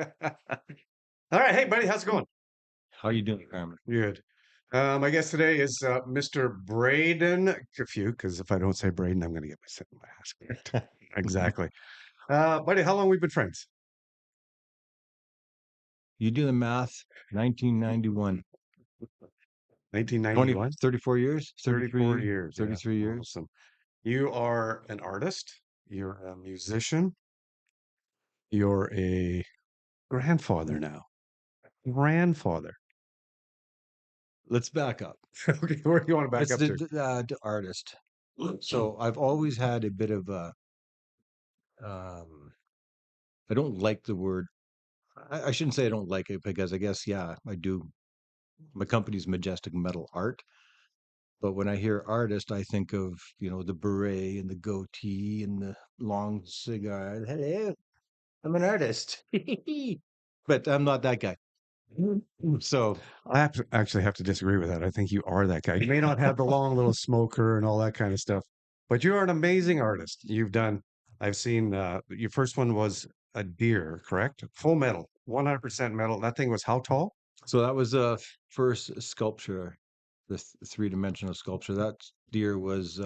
All right. Hey, buddy. How's it going? How you doing, Carmen? Good. My guest today is Mr. Braden K, because if I don't say Braden, I'm going to get my ass kicked. Exactly. Buddy, how long we been friends? You do the math. 1991. 20, 1991? 34 years, 34 33, years. Yeah. 33 years. Awesome. You are an artist. You're a musician. You're a grandfather now. Grandfather. Let's back up. Okay. Where do you want to back It's up to? the artist. So I've always had a bit of a, um, I don't like the word. I shouldn't say I don't like it because I guess, yeah, I do. My company's Majestic Metal Art. But when I hear artist, I think of, the beret and the goatee and the long cigar. Hello, I'm an artist. But I'm not that guy. So Actually have to disagree with that. I think you are that guy. You may not have the long little smoker and all that kind of stuff, but you are an amazing artist. I've seen, your first one was a deer, correct? Full metal, 100% metal. That thing was how tall? So that was a first sculpture, the three-dimensional sculpture. That deer was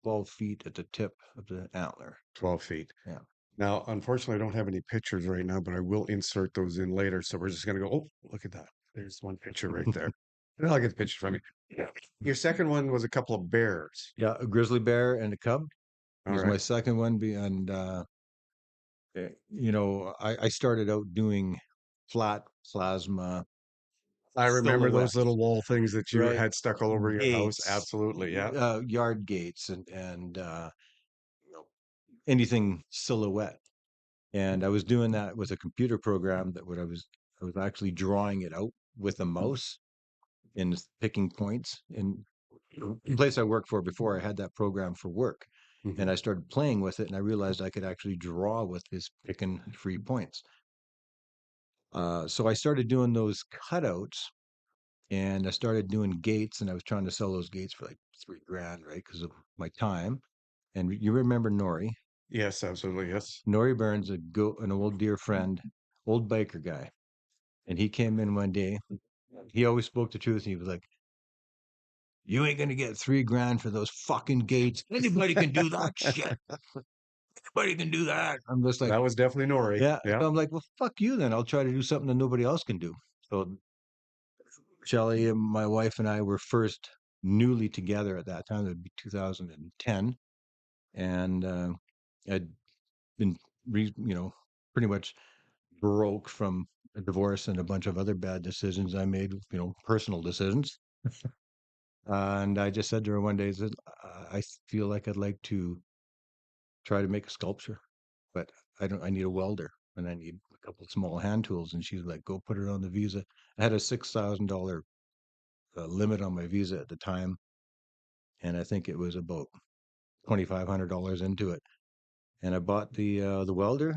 12 feet at the tip of the antler. 12 feet. Yeah. Now, unfortunately, I don't have any pictures right now, but I will insert those in later. So we're just going to go, oh, look at that. There's one picture right there. And I'll get the picture from you. Yeah. Your second one was a couple of bears. Yeah, a grizzly bear and a cub All was right. my second one. And I started out doing flat plasma I remember those little silhouettes, wall things that you right? had stuck all over your house. Gates, Absolutely. Yeah. yard gates, and you know, anything silhouette. And I was doing that with a computer program that what I was actually drawing it out with a mouse and picking points. In the place I worked for before, I had that program for work. Hmm. And I started playing with it and I realized I could actually draw with this picking free points. So I started doing those cutouts and I started doing gates and I was trying to sell those gates for like 3 grand, right? Because of my time. And you remember Nori. Yes, absolutely. Yes. Nori Burns, an old dear friend, old biker guy. And he came in one day. He always spoke the truth. He was like, "You ain't gonna get 3 grand for those fucking gates. Anybody can do that shit. Anybody can do that." I'm just like, That was definitely Nori. yeah. Yeah. So I'm like, well, fuck you then. I'll try to do something that nobody else can do. So Shelly and my wife and I were first newly together at that time. It would be 2010, and I'd been, pretty much broke from a divorce and a bunch of other bad decisions I made. Personal decisions. And I just said to her one day, I said, I feel like I'd like to try to make a sculpture, but I need a welder and I need a couple of small hand tools. And she's like, go put it on the visa. I had a $6,000 limit on my visa at the time. And I think it was about $2,500 into it. And I bought the welder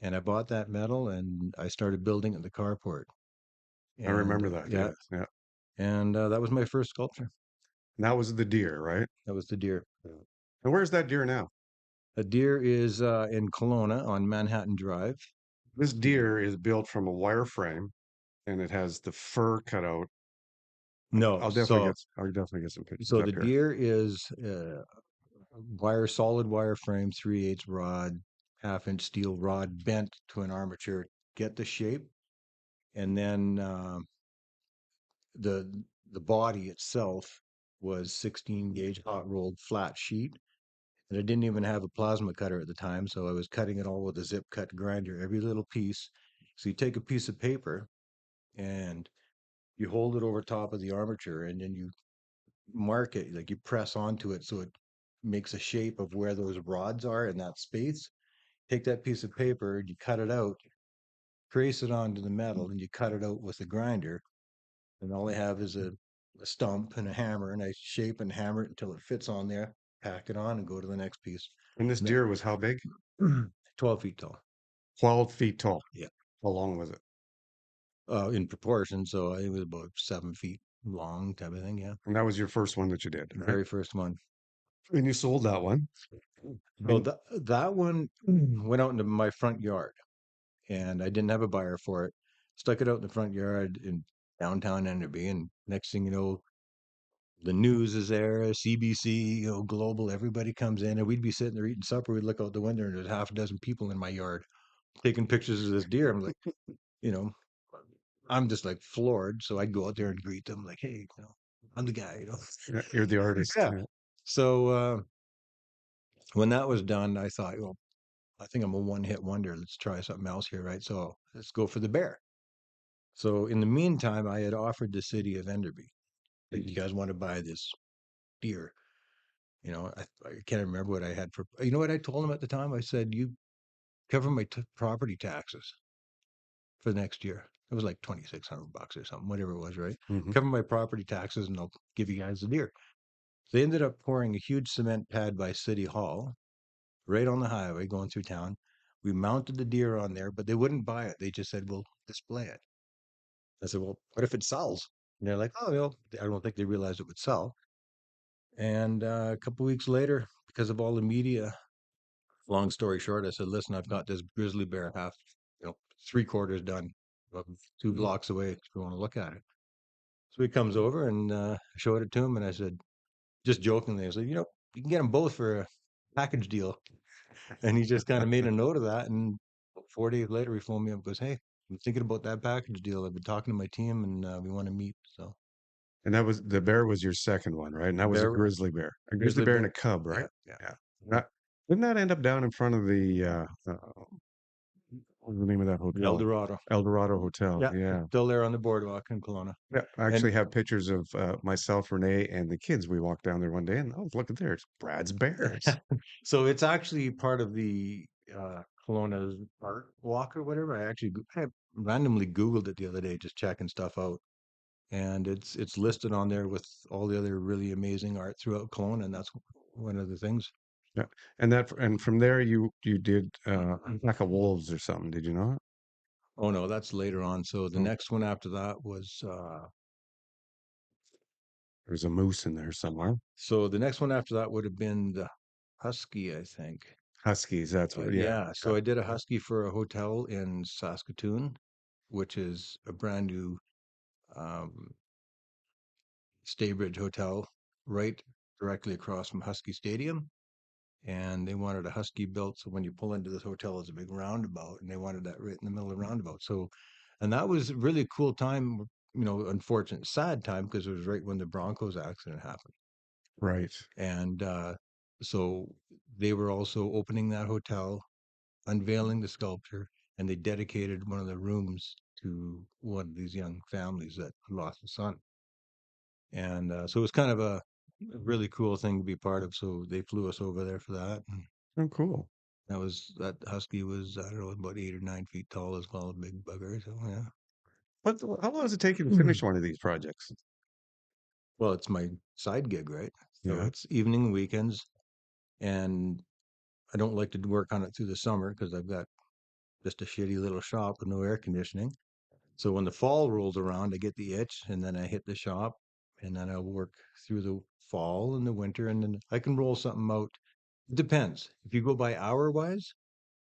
and I bought that metal and I started building at the carport. I And remember that. yeah, Yes. Yeah. and that was my first sculpture. And that was the deer, right? That was the deer. Yeah. And where's that deer now? A deer is in Kelowna on Manhattan Drive. This deer is built from a wire frame and it has the fur cut out. No, I'll definitely get some pictures so up the here. deer is solid wire frame, 3/8 rod, half-inch steel rod bent to an armature, get the shape, and then the the body itself was 16 gauge hot rolled flat sheet, and I didn't even have a plasma cutter at the time, so I was cutting it all with a zip cut grinder, every little piece. So you take a piece of paper and you hold it over top of the armature, and then you mark it, like you press onto it so it makes a shape of where those rods are in that space. Take that piece of paper, you cut it out, trace it onto the metal, and you cut it out with a grinder. And all I have is a stump and a hammer, and I shape and hammer it until it fits on there, pack it on, and go to the next piece. And this And deer was how big? then 12 feet tall. 12 feet tall. Yeah. How long was it? In proportion. So I think it was about 7 feet long, type of thing. Yeah. And that was your first one that you did, The right? very first one. And you sold that one. So And that one went out into my front yard. and I didn't have a buyer for it. Stuck it out in the front yard in downtown Enderby, and next thing you know, the news is there, CBC, global, everybody comes in, and we'd be sitting there eating supper. We'd look out the window, and there's half a dozen people in my yard taking pictures of this deer. I'm like, you know, I'm just like floored. So I'd go out there and greet them, like, hey, I'm the guy. Yeah, you're the artist. Yeah. Yeah. So when that was done, I thought, well, I think I'm a one-hit wonder. Let's try something else here, right? So let's go for the bear. So in the meantime, I had offered the city of Enderby, "Hey, you guys want to buy this deer?" I can't remember what I had for. You know what I told them at the time? I said, "You cover my property taxes for the next year." It was like $2,600 or something, whatever it was, right? Hmm. Cover my property taxes, and I'll give you guys the deer. They ended up pouring a huge cement pad by City Hall, right on the highway going through town. We mounted the deer on there, but they wouldn't buy it. They just said, "We'll display it." I said, "Well, what if it sells?" And they're like, "Oh, I don't think they realized it would sell." And a couple weeks later, because of all the media, long story short, I said, "Listen, I've got this grizzly bear half, three quarters done, about 2 blocks away if you want to look at it." So he comes over and showed it to him. And I said, just jokingly, I said, "You can get them both for a package deal." And he just kind of made a note of that. And 4 days later, he phoned me up and goes, "Hey, I'm thinking about that package deal. I've been talking to my team, and we want to meet." So And that was the bear was your second one, right? And the that was bear, a grizzly grizzly bear and bear. a cub, right? Yeah, yeah. Yeah. That, didn't that end up down in front of the what was the name of that El hotel? Dorado. El Dorado Hotel. Yeah, it's Yeah. still there on the boardwalk in Kelowna. Yeah. I And actually have pictures of myself, Renee, and the kids. We walked down there one day and oh, look at there. It's Brad's Bears. so it's actually part of the Kelowna's art walk or whatever. I randomly Googled it the other day, just checking stuff out. And it's listed on there with all the other really amazing art throughout Kelowna, and that's one of the things. Yeah. And from there you did like a wolves or something, did you not? Oh no, that's later on. So the Oh, next one after that was there's a moose in there somewhere. would have been the Husky, I think. Huskies, that's what yeah. Yeah, so I did a Husky for a hotel in Saskatoon, which is a brand new um, Staybridge Hotel, right directly across from Husky Stadium. And they wanted a Husky built, so when you pull into this hotel, it's a big roundabout, and they wanted that right in the middle of the roundabout. So, and that was really a cool time. Unfortunate, sad time because it was right when the Broncos accident happened, Right. and so they were also opening that hotel, unveiling the sculpture, and they dedicated one of the rooms to one of these young families that lost a son. And so it was kind of a really cool thing to be part of. So they flew us over there for that. And Oh, cool. that husky was, I don't know, about 8 or 9 feet tall as well, a big bugger. So yeah. How long does it take you to Mhm. finish one of these projects? Well, it's my side gig, right? So Yeah. it's evening and weekends, and I don't like to work on it through the summer because I've got just a shitty little shop with no air conditioning. So when the fall rolls around, I get the itch, and then I hit the shop, and then I work through the fall and the winter, and then I can roll something out. It depends. If you go by hour wise,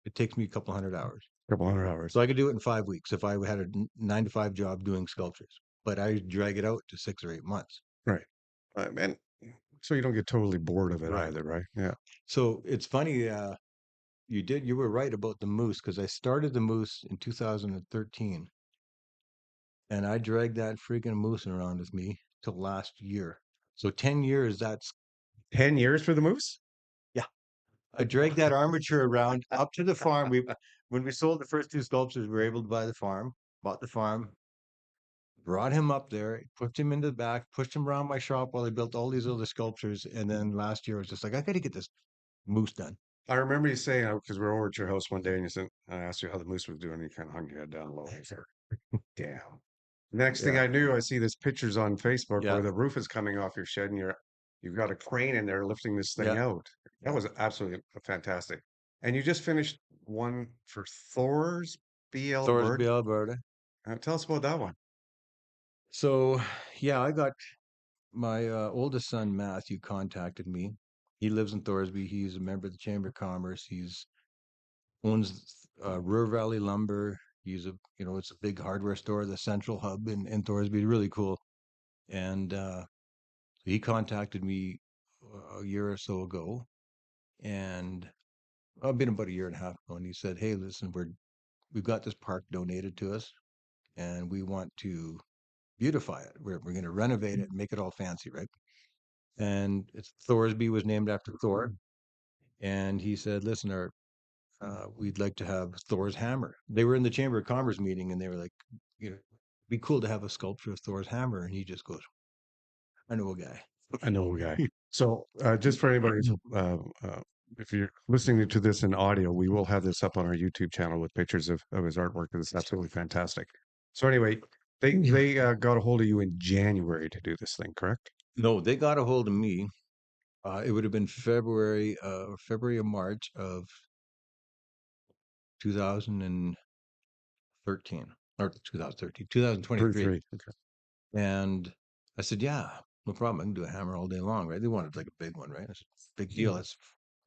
it takes me a couple 100 hours. Couple hundred So hours. I could do it in 5 weeks if I had a 9 to 5 job doing sculptures, but I drag it out to 6 or 8 months. Right. And so you don't get totally bored of it Right. either, right? Yeah. So it's funny. You were right about the moose because I started the moose in 2013 and I dragged that freaking moose around with me till last year. So 10 years, 10 years for the moose? yeah. I dragged that armature around up to the farm. When we sold the first two sculptures, we were able to buy the farm, bought the farm, brought him up there, pushed him into the back, pushed him around my shop while I built all these other sculptures. And then last year, I was just like, I got to get this moose done. I remember you saying, because we were over at your house one day and you said, I asked you how the moose was doing, and you kind of hung your head down low. I said, damn. Next thing Yeah. I knew, I see this pictures on Facebook Yeah. where the roof is coming off your shed and you've got a crane in there lifting this thing Yeah. out. That was absolutely fantastic. And you just finished one for Thor's BL Thorsby, Bird. Alberta. Tell us about that one. So, yeah, I got my oldest son, Matthew, contacted me. He lives in Thorsby. He's a member of the Chamber of Commerce. He's owns Ruhr Valley Lumber. He's it's a big hardware store, the central hub in Thorsby, really cool. And he contacted me a year or so ago, and I've been about a year and a half ago, and he said, "Hey, listen, we've got this park donated to us, and we want to beautify it. We're going to renovate it and make it all fancy, right?" And it's Thorsby was named after Thor, and he said, "Listen, we'd like to have Thor's hammer." They were in the Chamber of Commerce meeting, and they were like, "Be cool to have a sculpture of Thor's hammer." And he just goes, "I know a guy." I know a guy. So, just for anybody, if you're listening to this in audio, we will have this up on our YouTube channel with pictures of his artwork. It's absolutely fantastic. So, anyway, they got a hold of you in January to do this thing, correct? No, they got a hold of me. It would have been February or March of 2013 or 2013, 2023. 33. Okay. And I said, "Yeah, no problem. I can do a hammer all day long," right? They wanted like a big one, right? I said, "Big deal. That's a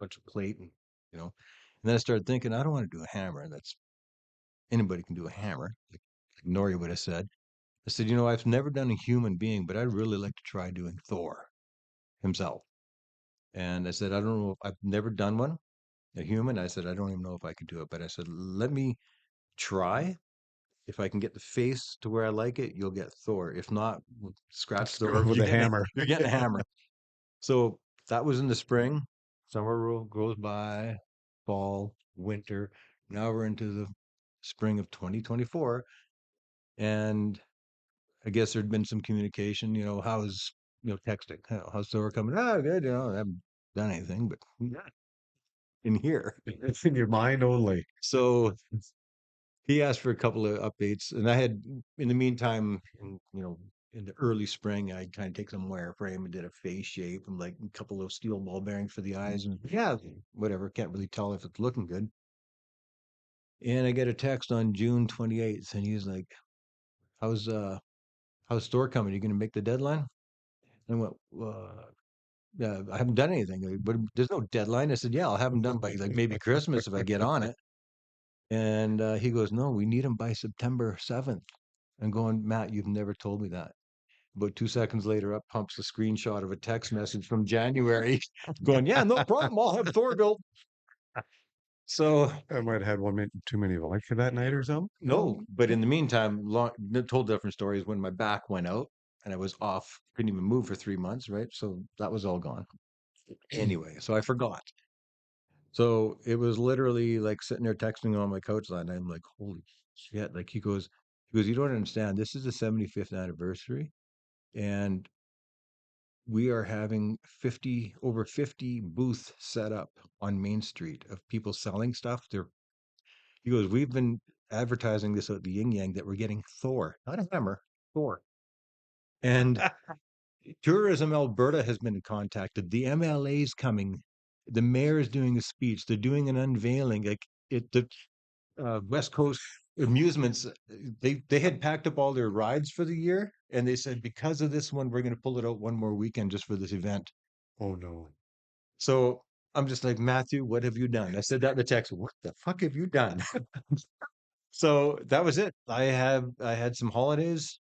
bunch of plate and you know." And then I started thinking, I don't want to do a hammer. That's anybody can do a hammer. Like Nori would have said. I said, I've never done a human being, but I'd really like to try doing Thor himself. And I said, I don't know. I've never done one, a human. I said, I don't even know if I could do it. But I said, let me try. If I can get the face to where I like it, you'll get Thor. If not, scratch Let's go Thor. with a hammer. You're getting a hammer. So that was in the spring. Goes by, fall, winter. Now we're into the spring of 2024. And I guess there'd been some communication, how's, texting, how's Thor coming? Oh, good. I haven't done anything, but yeah, in here. It's in your mind only. So he asked for a couple of updates, and I had, in the meantime, in the early spring, I kind of take some wireframe and did a face shape and like a couple of steel ball bearings for the eyes, and yeah, whatever. Can't really tell if it's looking good. And I get a text on June 28th, and he's like, "How's store coming? You going to make the deadline?" And I went, "Yeah, I haven't done anything. But there's no deadline." I said, "Yeah, I'll have them done by like maybe Christmas if I get on it." And he goes, "No, we need them by September 7th." I'm going, "Matt, you've never told me that." About 2 seconds later, up pumps a screenshot of a text message from January going, "Yeah, no problem. I'll have Thor built." So, I might have had too many vodka that night or something. no, but in the meantime, told different stories when my back went out and I was off, couldn't even move for 3 months, right? So that was all gone. Anyway, so I forgot. So it was literally like sitting there texting on my couch that night. I'm like, holy shit. Like he goes, "You don't understand. This is the 75th anniversary. And we are having over 50 booths set up on Main Street of people selling stuff." He goes, "We've been advertising this at the Yin Yang that we're getting Thor, not a hammer, Thor." And Tourism Alberta has been contacted. The MLA's coming. The mayor is doing a speech. They're doing an unveiling. Like the West Coast amusements, they had packed up all their rides for the year, and they said because of this one, we're going to pull it out one more weekend just for this event. Oh no. So I'm just like, "Matthew, what have you done?" I said that in the text. What the fuck have you done? So that was it. I had some holidays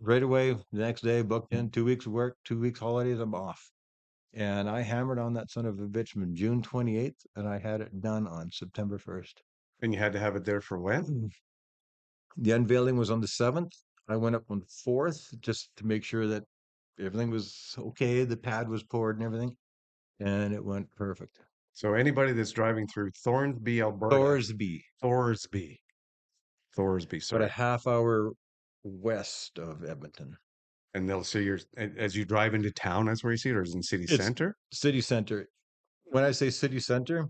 right away. The next day, booked in 2 weeks of work, 2 weeks holidays. I'm off, and I hammered on that son of a bitch from June 28th, and I had it done on September 1st. And you had to have it there for when? The unveiling was on the 7th. I went up on the 4th just to make sure that everything was okay. The pad was poured and everything, and it went perfect. So anybody that's driving through Thornby, Alberta, Thorsby, Thorsby, Thorsby, but a sorry, half hour west of Edmonton. and they'll see as you drive into town. That's where you see it, or is it in city It's center? city center. When I say city center,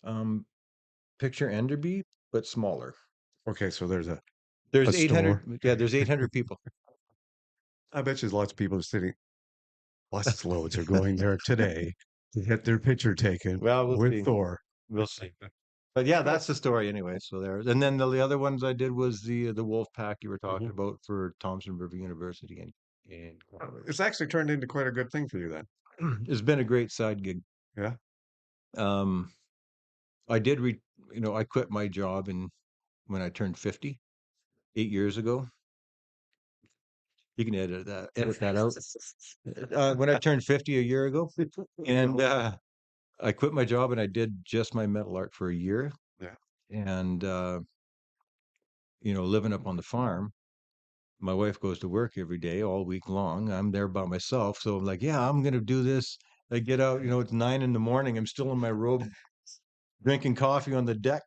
um, picture Enderby, but smaller. Okay, so there's a There's store. 800. Yeah, there's 800 people. I bet you lots of people are sitting. Bus loads are going there today to get their picture taken Well, we'll with see. Thor. We'll see. But yeah, that's the story anyway. So there, and then the other ones I did was the wolf pack you were talking Mhm. about for Thompson River University, and It's actually turned into quite a good thing for you then. it's been a great side gig. Yeah. Um, I did I quit my job when I turned 50, 8 years ago. You can edit that out. When I turned 50 a year ago, and I quit my job and I did just my metal art for a year, Yeah. and living up on the farm. My wife goes to work every day all week long. I'm there by myself, so I'm like, yeah, I'm gonna do this. I get out, it's 9 in the morning. I'm still in my robe, drinking coffee on the deck.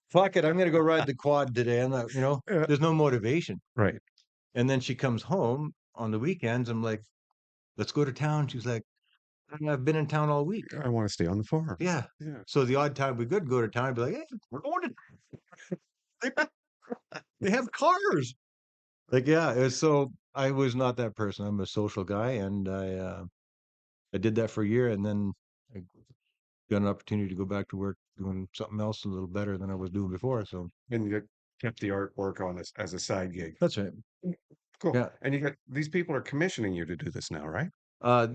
Fuck it, I'm gonna go ride the quad today. I'm not, Yeah. there's no motivation. Right. And then she comes home on the weekends. I'm like, let's go to town. She's like, I've been in town all week. I want to stay on the farm. Yeah. Yeah. So the odd time we could go to town, I'd be like, hey, we're going to. They, they have cars. Like, yeah. So I was not that person. I'm a social guy, and I did that for a year, and then I got an opportunity to go back to work doing something else a little better than I was doing before. So And you kept the artwork on as a side gig. that's right. Cool. Yeah. And you got these people are commissioning you to do this now, right?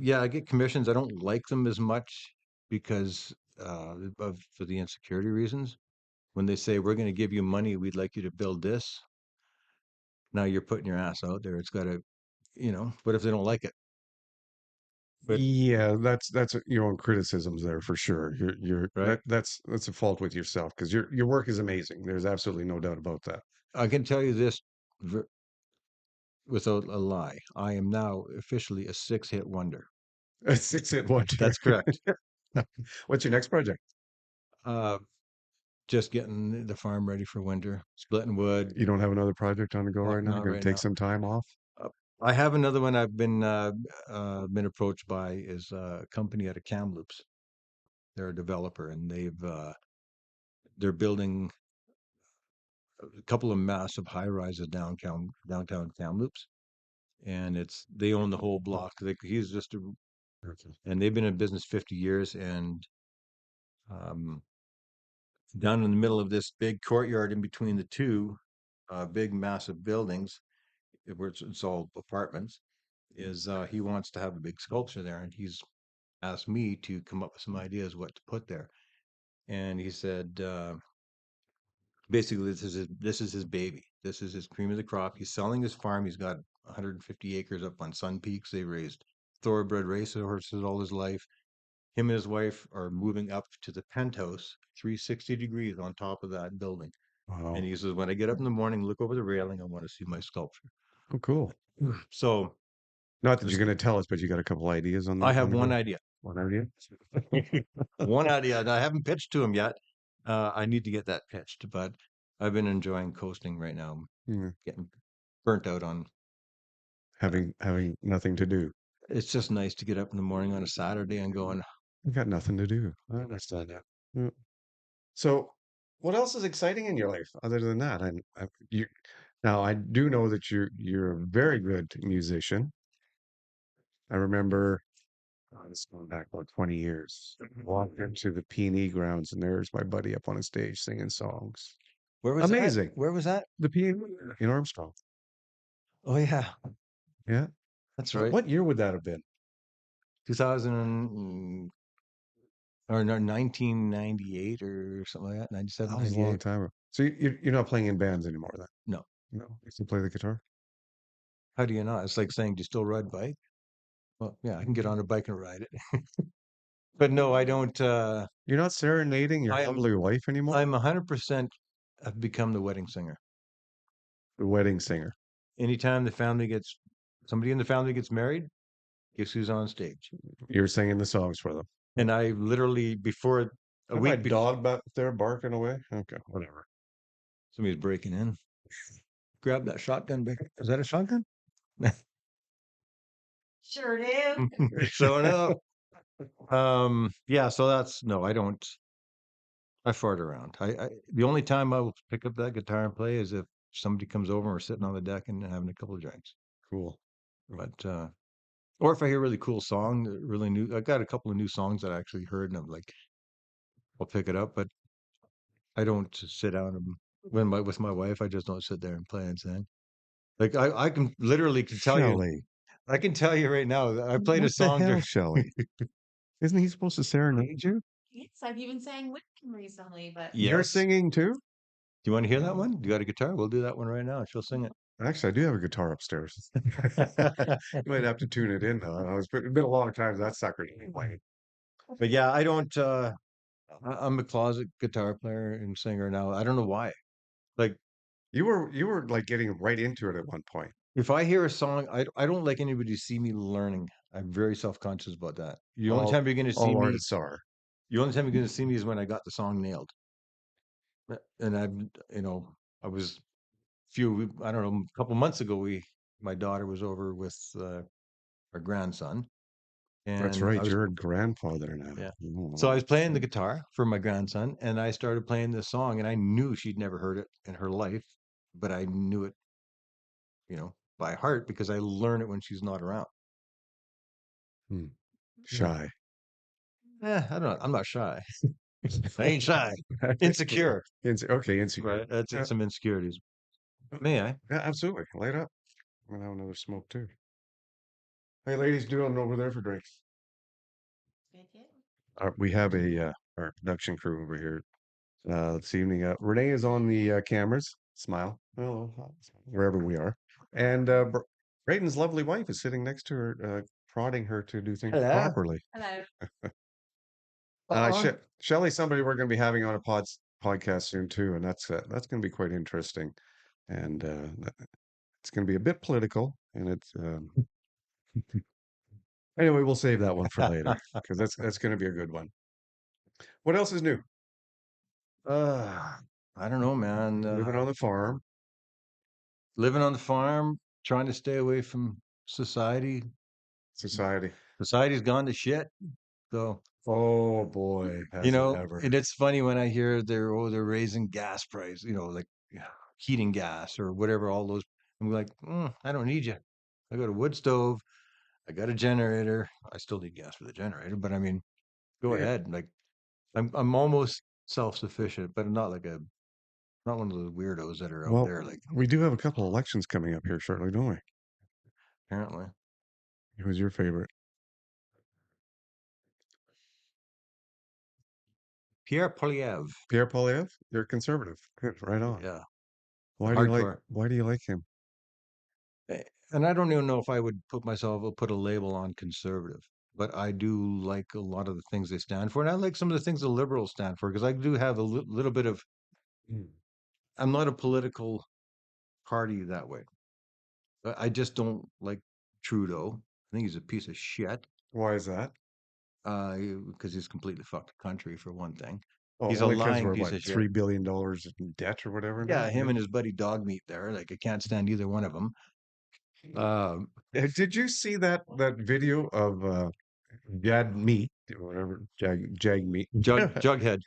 Yeah, I get commissions. I don't like them as much because for the insecurity reasons. When they say we're going to give you money, we'd like you to build this. Now you're putting your ass out there. It's got to, What if they don't like it? But Yeah, that's your own criticisms there for sure. right, That's a fault with yourself because your work is amazing. There's absolutely no doubt about that. I can tell you this without a lie. I am now officially a six-hit wonder. It's it wonder. That's correct. What's your next project? Uh, just getting the farm ready for winter, splitting wood. You don't have another project on the go Fuck, right now? not Going to right take now. some time off? I have another one I've been approached by is a company out of Kamloops. They're a developer, and they're building a couple of massive high rises downtown Kamloops, and they own the whole block. Like he's just a, Okay. and they've been in business 50 years, and um, down in the middle of this big courtyard in between the two big massive buildings, where it's all apartments, is he wants to have a big sculpture there, and he's asked me to come up with some ideas what to put there. And he said, basically, this is his baby. This is his cream of the crop. He's selling his farm. He's got 150 acres up on Sun Peaks. They raised thoroughbred racehorses all his life. Him and his wife are moving up to the penthouse, 360 degrees on top of that building. And Wow. he says, when I get up in the morning, look over the railing, I want to see my sculpture. Oh, cool. So Not that you're going to tell us, but you got a couple ideas I on have the one go. idea. One idea. One idea. And I haven't pitched to him yet. I need to get that pitched, but I've been enjoying coasting right now, Yeah. getting burnt out on. Having nothing to do. It's just nice to get up in the morning on a Saturday and going, You got nothing to do. I understand that. Yeah. So, what else is exciting in your life other than that? You now I do know that you're a very good musician. I remember this is going back about 20 years. Walked into the P&E grounds and there's my buddy up on a stage singing songs. where was that? Amazing. Where was that? The P&E in Armstrong. Oh, yeah, Yeah. that's What right. what year would that have been? 2000 or no, 1998 or something like that, That 97, was a long 98. time ago. So you're not playing in bands anymore then? No. No. You still play the guitar? How do you not? It's like saying, do you still ride bike? Well, yeah, I can get on a bike and ride it. But no, I don't. You're not serenading your I'm lovely wife anymore? I'm 100% have become the wedding singer. The wedding singer. Anytime somebody in the family gets married, guess who's on stage? You're singing the songs for them. And I literally before a My week before dog back there barking away. Okay, whatever. somebody's breaking in, grab that shotgun back. Is that a shotgun? Sure do. Showing up. Yeah, so that's no, I don't. I fart around. The only time I will pick up that guitar and play is if somebody comes over and we're sitting on the deck and having a couple of drinks. Cool. But or if I hear a really cool song, really new. I got a couple of new songs that I actually heard, and I'm like, I'll pick it up. But I don't sit down and with my wife, I just don't sit there and play and sing. Like I can literally can tell you, Shelley. I can tell you right now that I played a What the song. hell, Shelley? Isn't he supposed to serenade you? Yes, I've even sang with him recently, but You're Yes. singing too? Do you want to hear that one? You got a guitar? We'll do that one right now. She'll sing Actually, I do have a guitar upstairs. it. You might have to tune it in though. It's been a long time that sucker played. But yeah, I don't. I'm a closet guitar player and singer now. I don't know why. Like, You were like getting right into it at one point. if I hear a song, I don't like anybody to see me learning. I'm very self conscious about that. The only All time you're going to see all me, artists are. the only time you're going to see me is when I got the song nailed. And I was I don't know, a couple months ago, my daughter was over with our grandson, That's and I right. was, You're a grandfather now. yeah. So I Oh, was playing the guitar for my grandson, and I started playing this song, and I knew she'd never heard it in her life, but I knew it, by heart because I learn it when she's not around. hmm. Yeah. Shy. I don't know. I'm not shy. I ain't shy. Insecure. Okay, insecure. Right. That's Yeah, some insecurities. May I? yeah, absolutely. Light up. I'm gonna have another smoke too. Hey, ladies, doing over there for drinks. thank you. We have our production crew over here this evening. Renee is on the cameras. Smile. Hello, wherever we are. And Braden's lovely wife is sitting next to her, prodding her to do things Hello. properly. Hello. Uh-uh. Shelley, somebody we're going to be having on a podcast soon too, and that's going to be quite interesting. And it's going to be a bit political, and it's anyway. We'll save that one for later because that's going to be a good one. What else is new? Uh, I don't know, man. Living on the farm, Living on the farm, trying to stay away from society. society. Society's gone to shit. So, Oh boy, has it ever. and it's funny when I hear they're raising gas price, like, yeah, heating gas or whatever, all those. I'm like, I don't need you. I got a wood stove. I got a generator. I still need gas for the generator, but I mean, go Yeah. ahead. Like, I'm almost self-sufficient, but I'm not one of those weirdos that are out Well, there, like, we do have a couple elections coming up here shortly, don't we? apparently. Who's your favorite? Pierre Polyev. Pierre Polyev? You're conservative. Good, right on. Yeah. Why do you like Hardcore. why do you like him? And I don't even know if I would put a label on conservative, but I do like a lot of the things they stand for. And I like some of the things the liberals stand for because I do have a little bit of, Mm. I'm not a political party that way. I just don't like Trudeau. I think he's a piece of shit Why is that? because he's completely fucked the country, for one thing. Oh, He's a only because lying we're piece what, of shit. $3 billion in debt or whatever now? Yeah, him and his buddy Dogmeat there. Like, I can't stand either one of them. Um, Did you see that video of Jad Meat or whatever Jag Meat? Jughead,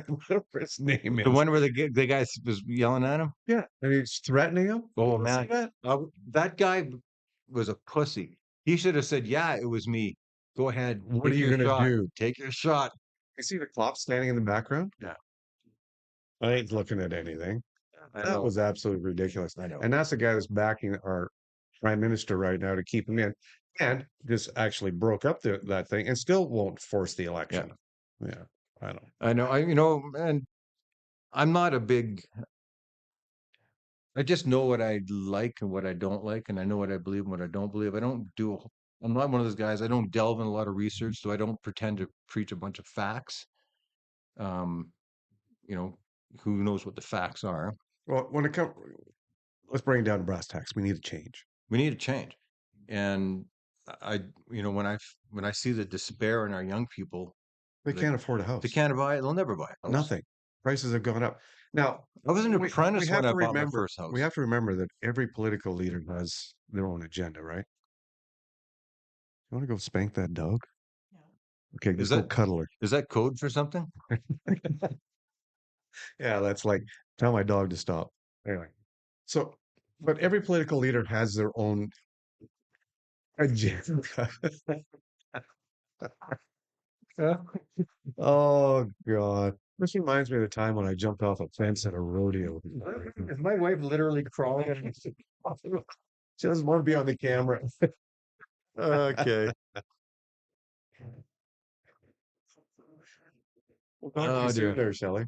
Whatever his name the is. one where the guy was yelling at him. Yeah, and he's threatening him. Oh Did you see man, that? that guy was a pussy. He should have said, "Yeah, it was me. Go ahead, What are take you your gonna shot. do? Take your shot." You see the cop standing in the background? Yeah, I ain't looking at anything. I That know. was absolutely ridiculous. I know. And that's the guy that's backing our prime minister right now to keep him in, and just actually broke up that thing and still won't force the Yeah, election. Yeah, I don't. I know. And I'm not a big. I just know what I like and what I don't like, and I know what I believe and what I don't believe. I don't do. I'm not one of those guys. I don't delve in a lot of research, so I don't pretend to preach a bunch of facts. Um, you know, who knows what the facts are? Well, when it comes, let's bring it down to brass tacks. We need a change. We need a change. And I, when I see the despair in our young people, They like, can't afford a they house. can't buy it, they'll never buy a house. Nothing. Prices have gone up. Now, I was an we apprentice when have I to bought my remember first we house. have to remember that every political leader has their own agenda, right? You want to go spank that dog? No. Okay, Is just go that cuddle her. is that code for something? Yeah, that's like tell my dog to stop. Anyway, so but every political leader has their own agenda. Oh God. This reminds me of the time when I jumped off a fence at a rodeo. Is my wife literally crawling? She doesn't want to be on the camera. Okay. We'll talk to you Oh soon dear. there, Shelley.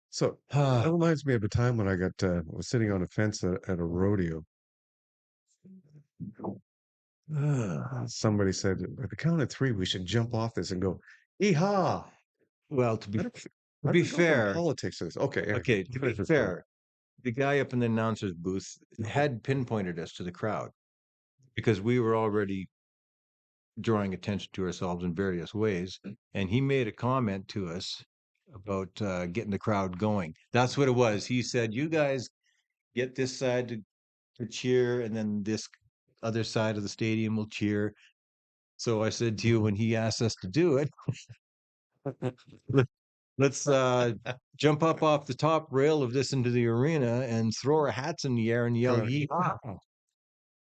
So that reminds me of a time when I was sitting on a fence at a rodeo. Somebody said, at the count of three, we should jump off this and go, "Yeehaw!" Well, I don't, to I be don't know the fair, politics of this. Okay, anyway, okay, you to be finish your story. fair, the guy up in the announcer's booth had pinpointed us to the crowd because we were already drawing attention to ourselves in various ways. And he made a comment to us about getting the crowd going. That's what it was. He said, "You guys get this side to cheer, and then this other side of the stadium will cheer." So I said to you when he asked us to do it, "Let- let's jump up off the top rail of this into the arena and throw our hats in the air and yell Right. yeehaw."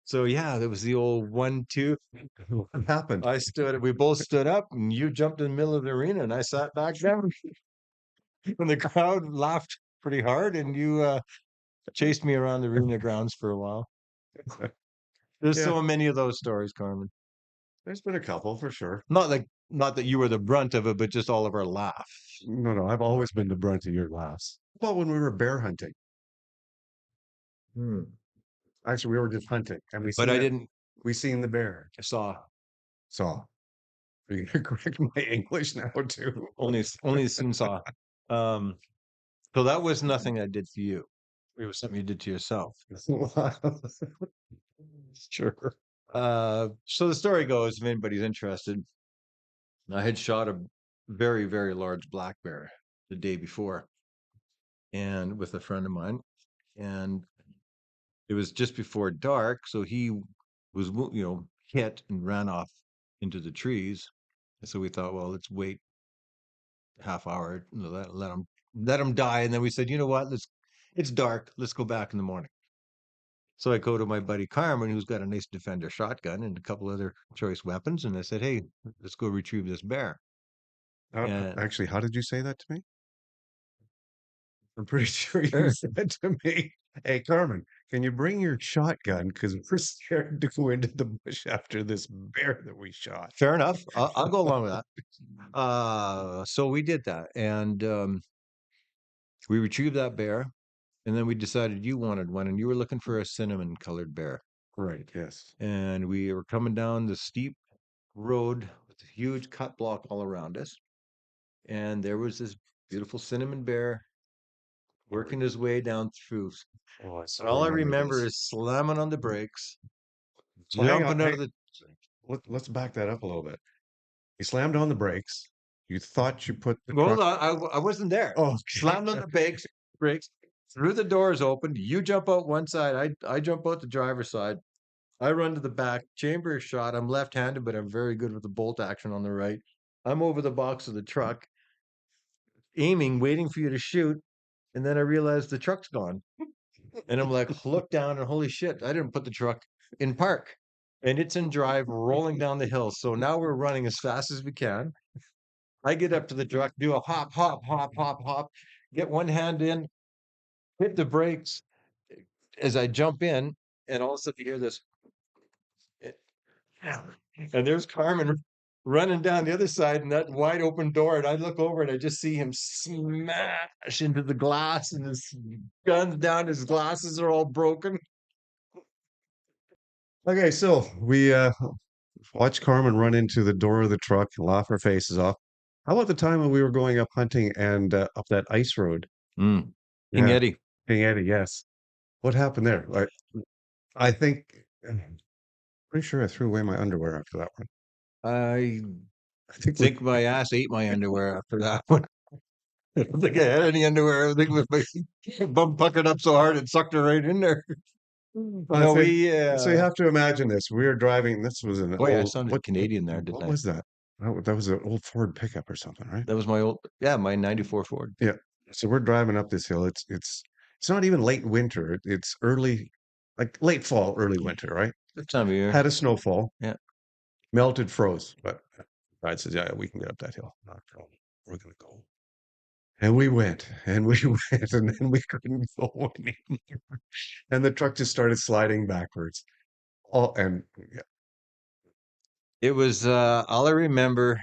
So yeah, that was the old 1, 2. What happened? We both stood up and you jumped in the middle of the arena and I sat back down. And the crowd laughed pretty hard and you chased me around the arena grounds for a while. There's Yeah, so many of those stories, Carmen. there's been a couple for sure. Not that you were the brunt of it, but just all of our laughs. No, I've always been the brunt of your laughs. How about when we were bear hunting? Hmm. Actually, we were just hunting, and But I didn't we seen the bear. saw Saw. Are you gonna correct my English now too? only seen saw. Um, so that was nothing I did for you. It was something you did to yourself. Sure. So the story goes, if anybody's interested, I had shot a very, very large black bear the day before, and with a friend of mine, and it was just before dark, so he was, hit and ran off into the trees. And so we thought, well, let's wait a half hour, let him die, and then we said, you know what, it's dark, let's go back in the morning. So I go to my buddy Carmen, who's got a nice Defender shotgun and a couple other choice weapons, and I said, hey, let's go retrieve this bear. And Actually, how did you say that to me? I'm pretty sure you Sure. said to me, "Hey, Carmen, can you bring your shotgun? Because we're scared to go into the bush after this bear that we shot." Fair enough. I'll go along with that. So we did that, and we retrieved that bear, and then we decided you wanted one, and you were looking for a cinnamon colored bear. Right. Yes. And we were coming down the steep road with a huge cut block all around us, and there was this beautiful cinnamon bear working his way down through. Oh, And all I remember this. is slamming on the brakes, Well, hang on. jumping out of the. Let's back that up a little bit. You slammed on the brakes. You thought you put the Well, truck. I wasn't there. Oh, Slammed on the brakes, threw the doors open. You jump out one side. I jump out the driver's side. I run to the back. Chamber is shot. I'm left-handed, but I'm very good with the bolt action on the right. I'm over the box of the truck, aiming, waiting for you to shoot. And then I realized the truck's gone. And I'm like, look down and holy shit, I didn't put the truck in park. And it's in drive rolling down the hill. So now we're running as fast as we can. I get up to the truck, do a hop, hop, hop, hop, hop, get one hand in, hit the brakes as I jump in, and all of a sudden you hear this. And there's Carmen running down the other side in that wide open door. And I look over and I just see him smash into the glass and his gun's down, his glasses are all broken. Okay, so we watched Carmen run into the door of the truck and laugh our faces off. How about the time when we were going up hunting and up that ice road? Mm. King Yeah, Eddie. King Eddie, yes. What happened there? I think, pretty sure I threw away my underwear after that one. I I think we, think my ass ate my underwear after that one. I don't think I had any underwear. I think my bum puckered up so hard it sucked it right in there. I No, said, we so you have to imagine this. We were driving, this was an boy, I old, sounded Canadian there, what didn't I? was that? That was an old Ford pickup or something, right? That was my 94 Ford. Yeah. So we're driving up this hill. It's not even late winter. It's early, like late fall, early winter, right? This time of year. Had a snowfall, Yeah. melted, froze. But Brad says, yeah, we can get up that hill. Not a problem. We're gonna go. And we went, and we went, and then we couldn't go anymore. And the truck just started sliding backwards. Oh, and yeah, It was all I remember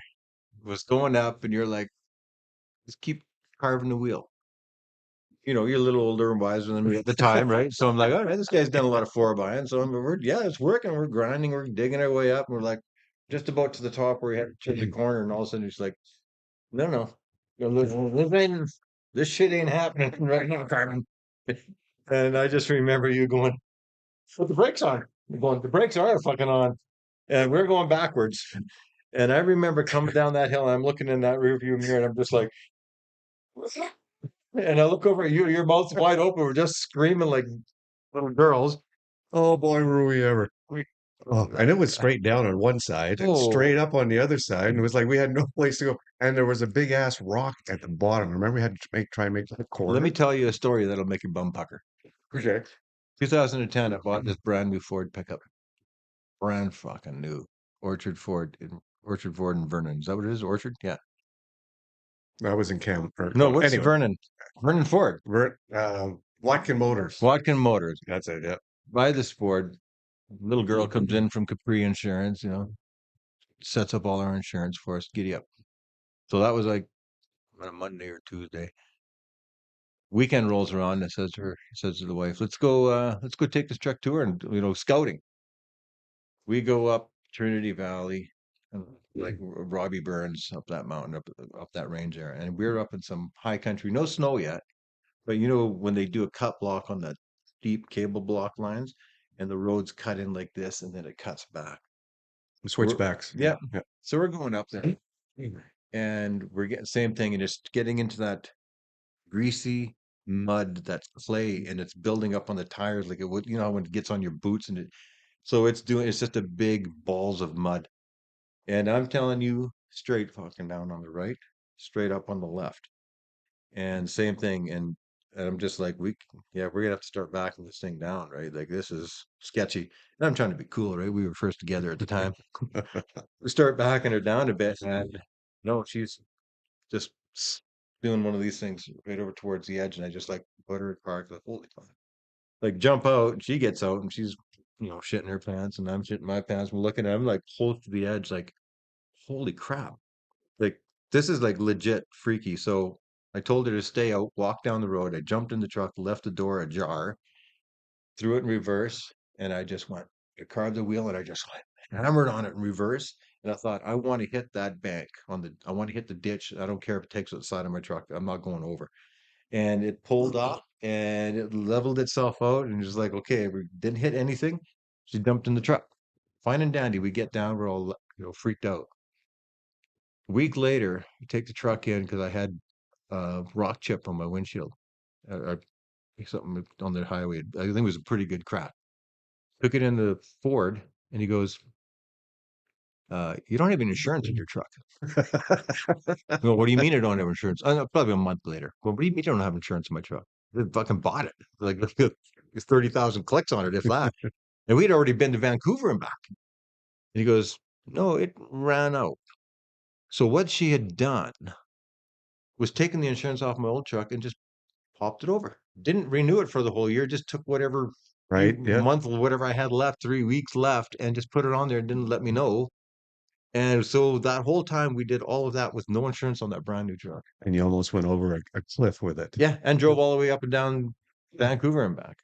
was going up and you're like, Just keep carving the wheel. You know, you're a little older and wiser than me at the time, right? So I'm like, all right, this guy's done a lot of four by, and so yeah, it's working. We're grinding, we're digging our way up, and we're like just about to the top where we had to turn the corner, and all of a sudden he's like, no, no, no, this shit ain't happening right now, Carmen. And I just remember you going, put the brakes on. You're going, the brakes are fucking on, and we're going backwards. And I remember coming down that hill, and I'm looking in that rearview mirror, and I'm just like, and I look over at you, your mouth's wide open. We're just screaming like little girls. Oh boy, were we ever. Oh, and it was straight down on one side and straight Oh, up on the other side. And it was like we had no place to go. And there was a big ass rock at the bottom. Remember, we had to try and make that let me corner. tell you a story that'll make your bum pucker. Okay. 2010, I bought this brand new Ford pickup. Brand fucking new. Orchard Ford in Vernon. Is that what it is? Orchard? Yeah. I was in Cam. No, what's Anyway, Vernon? Vernon Ford. Watkin Motors. Watkin Motors. That's it. Yeah. Buy this Ford. Little girl comes in from Capri Insurance, sets up all our insurance for us. Giddy up. So that was like on a Monday or Tuesday. Weekend rolls around and says to the wife, let's go take this truck tour and scouting. We go up Trinity Valley, like Robbie Burns up that mountain, up that range there, and we're up in some high country, no snow yet, but when they do a cut block on the deep cable block lines, and the roads cut in like this, and then it cuts back. Switchbacks. Yeah. Yeah. So we're going up there, and we're getting same thing, and just getting into that greasy mud, that's clay, and it's building up on the tires like it would, when it gets on your boots, so it's just a big balls of mud. And I'm telling you, straight fucking down on the right, straight up on the left. And same thing. And I'm just like, we're gonna have to start backing this thing down, right? Like this is sketchy. And I'm trying to be cool, right? We were first together at the time. We start backing her down a bit, and no, she's just doing one of these things right over towards the edge, and I just like put her in park, like, holy fuck. Like jump out, and she gets out, and she's shitting her pants, and I'm shitting my pants. We're looking at him like close to the edge, like, holy crap. Like this is like legit freaky. So I told her to stay out, walk down the road. I jumped in the truck, left the door ajar, threw it in reverse, and I just went, I carved the wheel, and I just hammered on it in reverse. And I thought, I want to hit that bank I want to hit the ditch. I don't care if it takes the side of my truck. I'm not going over. And it pulled up and it leveled itself out, and just like, okay, we didn't hit anything. She dumped in the truck. Fine and dandy. We get down, we're all freaked out. A week later, I take the truck in because I had rock chip on my windshield. Or something on the highway. I think it was a pretty good crack. Took it in the Ford, and he goes, "You don't have any insurance in your truck." Well, what do you mean I don't have insurance? Probably a month later. Well, what do you mean I don't have insurance in my truck? I fucking bought it. Like there's 30,000 clicks on it, if that. And we'd already been to Vancouver and back. And he goes, "No, it ran out." So what she had done was taken the insurance off my old truck and just popped it over. Didn't renew it for the whole year, just took whatever Right. Yeah. month or whatever I had left, 3 weeks left, and just put it on there and didn't let me know. And so that whole time we did all of that with no insurance on that brand new truck. And you almost went over a cliff with it. Yeah, and drove all the way up and down Vancouver and back.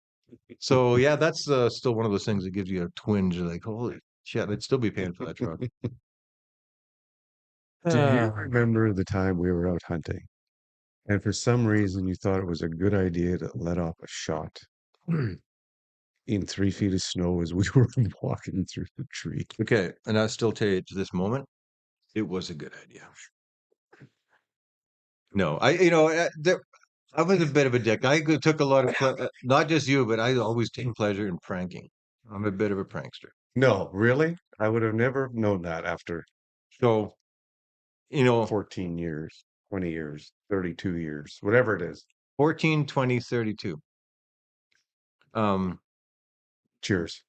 So yeah, that's still one of those things that gives you a twinge. Like, holy shit, I'd still be paying for that truck. Do you remember the time we were out hunting? And for some reason, you thought it was a good idea to let off a shot in 3 feet of snow as we were walking through the tree. Okay, and I still tell you to this moment, it was a good idea. No, I was a bit of a dick. I took a lot of not just you, but I always take pleasure in pranking. I'm a bit of a prankster. No, really? I would have never known that after So, 14 years, 20 years, 32 years, whatever it is. 14, 20, 32. Cheers.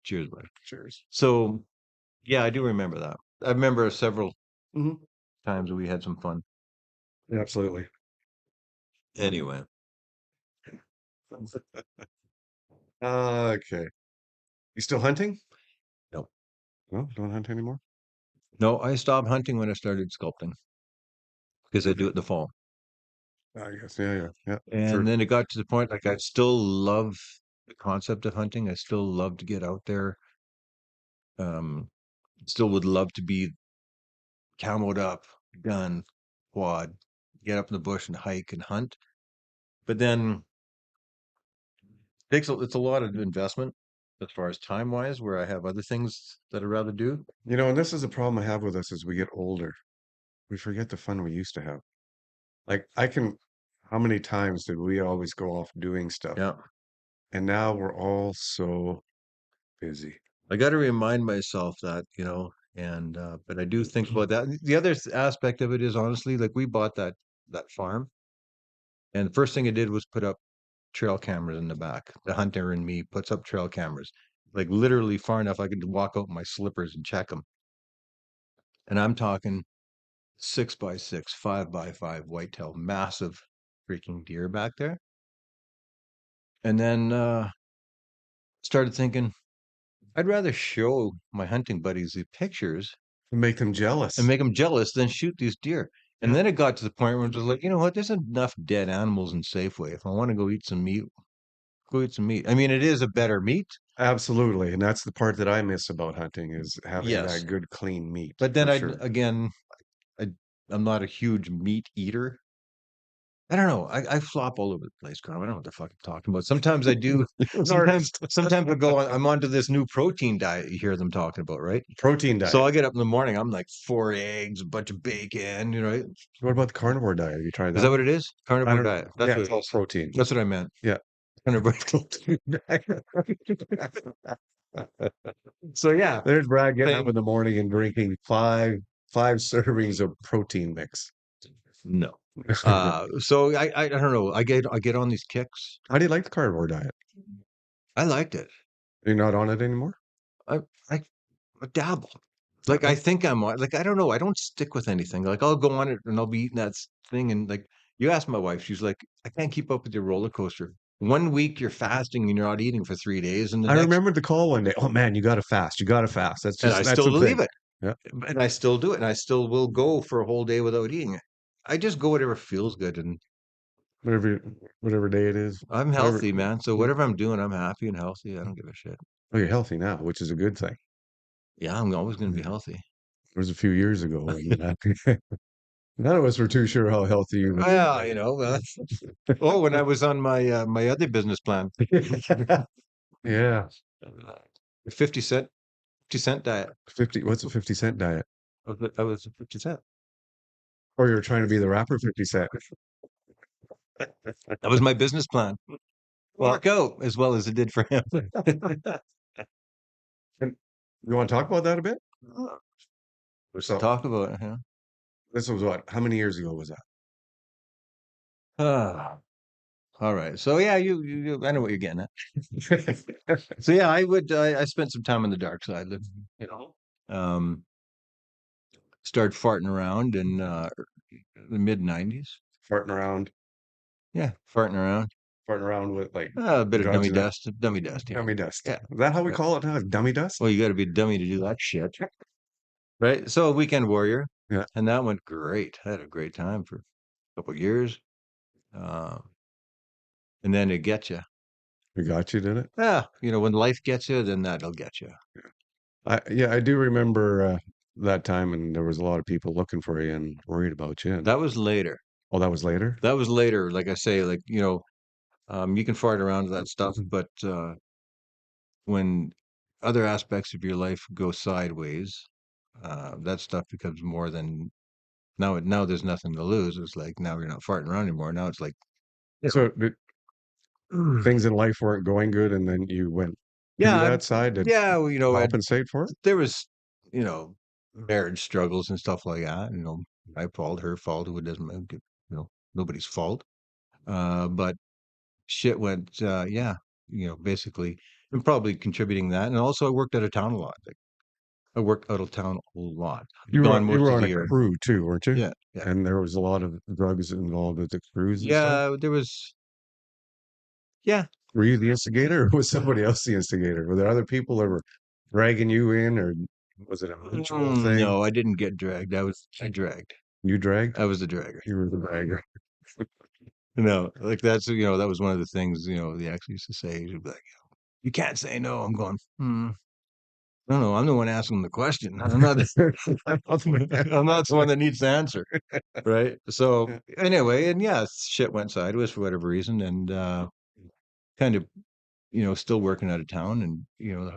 Cheers, buddy. Cheers. So, yeah, I do remember that. I remember several Mhm. times we had some fun. Absolutely. Anyway, Okay. You still hunting? no, No, don't hunt anymore? no, I stopped hunting when I started sculpting. because I do it in the fall. I guess. Yeah. Yeah. And Sure. then it got to the point like I still love the concept of hunting. I still love to get out there. Um, still would love to be camoed up, gun, quad, get up in the bush and hike and hunt. But then it's a lot of investment as far as time wise, where I have other things that I'd rather do. And this is the problem I have with us as we get older. We forget the fun we used to have. Like how many times did we always go off doing stuff? Yeah. And now we're all so busy. I got to remind myself that, and but I do think about that. The other aspect of it is honestly, like we bought that farm, and the first thing I did was put up trail cameras in the back. The hunter and me puts up trail cameras, like literally far enough I could walk out in my slippers and check them. And I'm talking 6x6, 5x5 whitetail, massive freaking deer back there. And then started thinking, I'd rather show my hunting buddies the pictures Make them jealous. and make them jealous than shoot these deer. And then it got to the point where it was like, you know what? There's enough dead animals in Safeway. If I want to go eat some meat, go eat some meat. I mean, it is a better meat. Absolutely. And that's the part that I miss about hunting is having Yes. that good, clean meat. But then for sure. I'm not a huge meat eater. I don't know. I flop all over the place, Carl. I don't know what the fuck I'm talking about. Sometimes I do. Sometimes I'm onto this new protein diet you hear them talking about, right? Protein diet. So I get up in the morning, I'm like 4 eggs, a bunch of bacon, right? What about the carnivore diet? Have you tried that? Is that what it is? I Carnivore don't- diet. yeah, That's it's what all protein. That's what I meant. Yeah. Carnivore. So yeah, There's Brad getting up in the morning and drinking five servings of protein mix. no. So I don't know. I get on these kicks. How do you like the carnivore diet? I liked it. You're not on it anymore? I I dabble. Like I think I'm on. Like I don't know. I don't stick with anything. Like I'll go on it and I'll be eating that thing. And like you ask my wife, she's like, I can't keep up with your roller coaster. 1 week you're fasting and you're not eating for 3 days, and I remember the call one day. Oh man, you got to fast. You got to fast. That's and just I that's still the believe thing. it. Yeah. And I still do it, and I still will go for a whole day without eating it. I just go whatever feels good, and Whatever day it is. I'm However- healthy, man. So Yeah. whatever I'm doing, I'm happy and healthy. I don't give a shit. Oh, you're healthy now, which is a good thing. Yeah, I'm always going to be healthy. It was a few years ago when none of us were too sure how healthy you were. Yeah, when I was on my other business plan, Yeah. 50 cent diet. What's a 50 cent diet? I was 50 cent. Or you're trying to be the rapper 50 Cent. That was my business plan. Work out as well as it did for him. And you want to talk about that a bit? So Talk about it, huh? this was what? How many years ago was that? All right. So yeah, you I know what you're getting at. So yeah, I spent some time on the dark side, um, started farting around in the mid '90s. Farting around, Yeah, farting around. with like A bit of drugs dummy and that. dust, dummy dust. Yeah. Dummy dust. Yeah. Is that how we Yeah. call it now? Dummy dust? Well, you got to be a dummy to do that shit, right? So a weekend warrior, Yeah. and that went great. I had a great time for a couple of years, and then it gets you. We got you, did it? Yeah, when life gets you, then that'll get you. I do remember that time, and there was a lot of people looking for you and worried about you. That was later. Oh, that was later? That was later. Like I say, like you can fart around with that stuff, but when other aspects of your life go sideways, that stuff becomes more than now. There's nothing to lose. It's like now you're not farting around anymore. Now it's like So things in life weren't going good, and then you went to yeah, that side to yeah. Well, compensate for it? there was marriage struggles and stuff like that. My fault, her fault. Who doesn't nobody's fault. But shit went, yeah, basically, and probably contributing that. And also, I worked out of town a lot. Like, I worked out of town a lot. You Gone most were of on the a year. crew too, weren't you? Yeah, yeah, And there was a lot of drugs involved with the crews and stuff. yeah. There was, yeah. Were you the instigator, or was somebody else the instigator? Were there other people that were dragging you in, or was it a mutual thing? No, I didn't get dragged. I dragged. You dragged? I was the dragger. You were the dragger. No, like that's that was one of the things the ex used to say. She'd be like, "You can't say no." I'm going, no, no, I'm the one asking the question. I'm not. I'm not the one that needs the answer, right? So anyway, and yeah, shit went sideways for whatever reason, and kind of still working out of town, and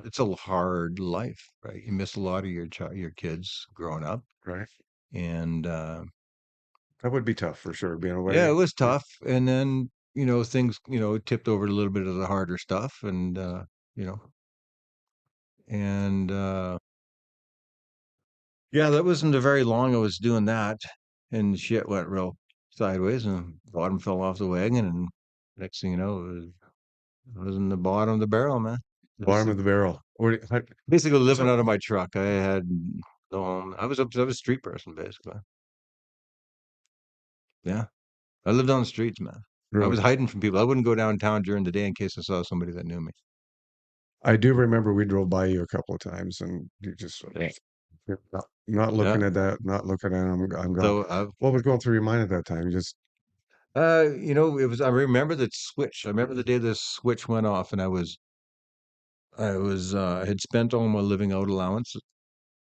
it's a hard life, right? You miss a lot of your kids growing up, Right. and That would be tough for sure, being yeah, it away. was Yeah. tough. And then things tipped over to a little bit of the harder stuff, and you know, and yeah, that wasn't a very long I was doing that, and shit went real sideways, and bottom fell off the wagon, and next thing you know, I was in the bottom of the barrel, man. Bottom of the barrel. Basically living So out of my truck. I had no home. I was a street person, basically. Yeah, I lived on the streets, man. I really, was hiding from people. I wouldn't go downtown during the day in case I saw somebody that knew me. I do remember we drove by you a couple of times, and you just Yeah. not Yeah. looking at that, not looking at him. I'm gone. So I What was going through your mind at that time? You just It was, I remember the switch. I remember the day the switch went off, and I had spent all my living out allowance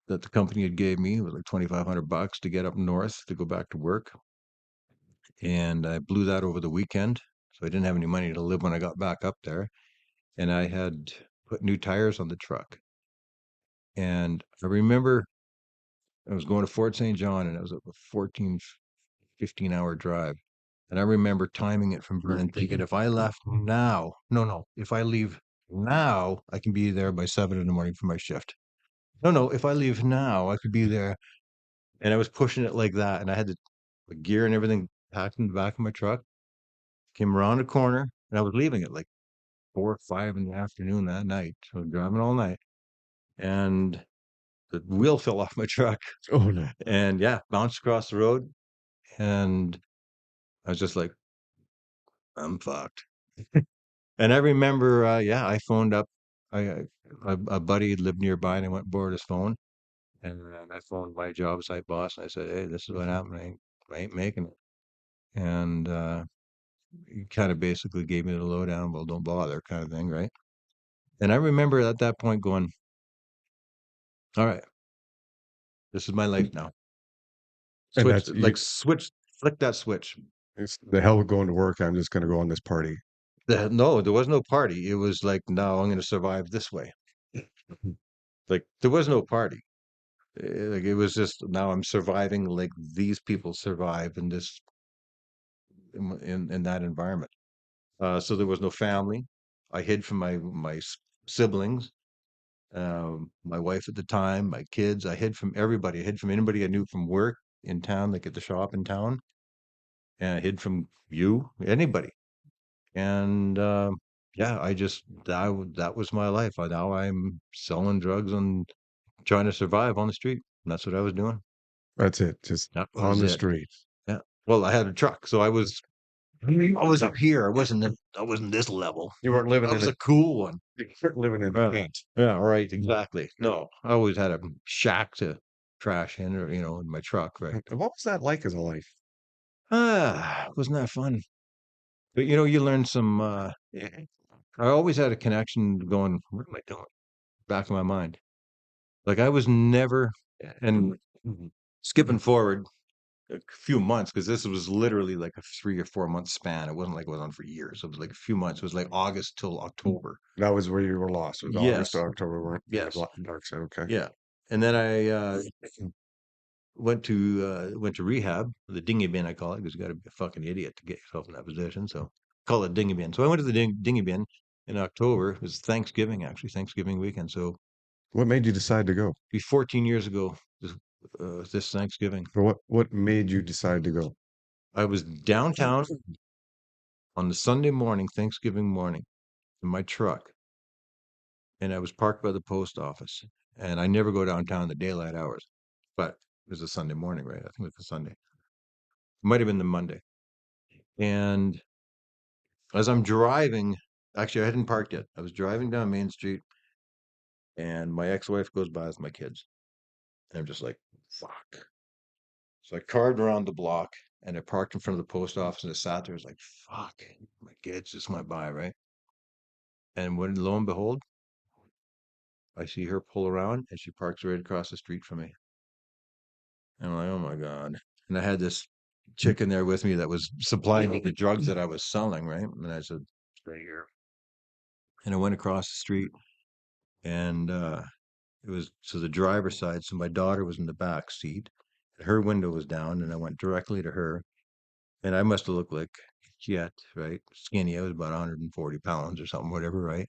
that the company had gave me. It was like $2,500 to get up north to go back to work. And I blew that over the weekend. So I didn't have any money to live when I got back up there. And I had put new tires on the truck. And I remember I was going to Fort St. John, and it was a 14, 15-hour drive. And I remember timing it from Vernon, thinking if I left now, no, no, if I leave now, I can be there by 7 in the morning for my shift. No, no, if I leave now, I could be there. And I was pushing it like that. And I had the gear and everything packed in the back of my truck. Came around a corner, and I was leaving at like 4 or 5 in the afternoon that night. So I was driving all night. And the wheel fell off my truck. oh no. And yeah, bounced across the road. And I was just like, I'm fucked. And I remember, yeah, I phoned up. A buddy had lived nearby, and I went and borrowed his phone. And then I phoned my job site boss, and I said, "Hey, this is what happened. I ain't making it." And he kind of basically gave me the lowdown. Well, don't bother, kind of thing, right? And I remember at that point going, "All right, this is my life now. And Switch, that's you. like switch, flick that switch." It's the hell with going to work. I'm just going to go on this party. No, there was no party. It was like, no, I'm going to survive this way. Like there was no party. Like it was just now I'm surviving like these people survive in this in that environment. So there was no family. I hid from my siblings, my wife at the time, my kids. I hid from everybody. I hid from anybody I knew from work in town, like at the shop in town, and I hid from you, anybody. And yeah, that was my life. Now I'm selling drugs and trying to survive on the street. And that's what I was doing. That's it. Just That on was the it. street. Yeah. Well, I had a truck, so I was up here. I wasn't this level. You weren't living I in was a. a cool one. You weren't living in a Right. tent. Yeah, right, exactly. No, I always had a shack to trash in or, in my truck, right? What was that like as a life? Wasn't that fun? But you learn some I always had a connection going, what am I doing? Back in my mind. Like I was never and skipping forward a few months because this was literally like a 3 or 4 month span. It wasn't like it was on for years. It was like a few months. It was like August till October. That was where you were lost. It was August to Yes. October, weren't the Yes. dark side. Okay. Yeah. And then I went to rehab, the dinghy bin I call it, because you got to be a fucking idiot to get yourself in that position. So call it dinghy bin. So I went to the dinghy bin in October. It was Thanksgiving, actually, Thanksgiving weekend. So What made you decide to go? be 14 years ago this Thanksgiving. Or what made you decide to go? I was downtown on the Sunday morning, Thanksgiving morning, in my truck, and I was parked by the post office. And I never go downtown in the daylight hours, but it was a Sunday morning, right? I think it was a Sunday. It might have been the Monday. And as I'm driving, actually, I hadn't parked yet. I was driving down Main Street, and my ex-wife goes by with my kids. And I'm just like, fuck. So I carved around the block and I parked in front of the post office and I sat there. I was like, fuck, my kids just went by, right? And when lo and behold, I see her pull around and she parks right across the street from me. And I'm like, oh my God. And I had this chick in there with me that was supplying me the drugs that I was selling, right? And I said, stay here. And I went across the street and it was so the driver's side. So my daughter was in the back seat. Her window was down and I went directly to her. And I must have looked like shit, right? Skinny. I was about 140 pounds or something, whatever, right?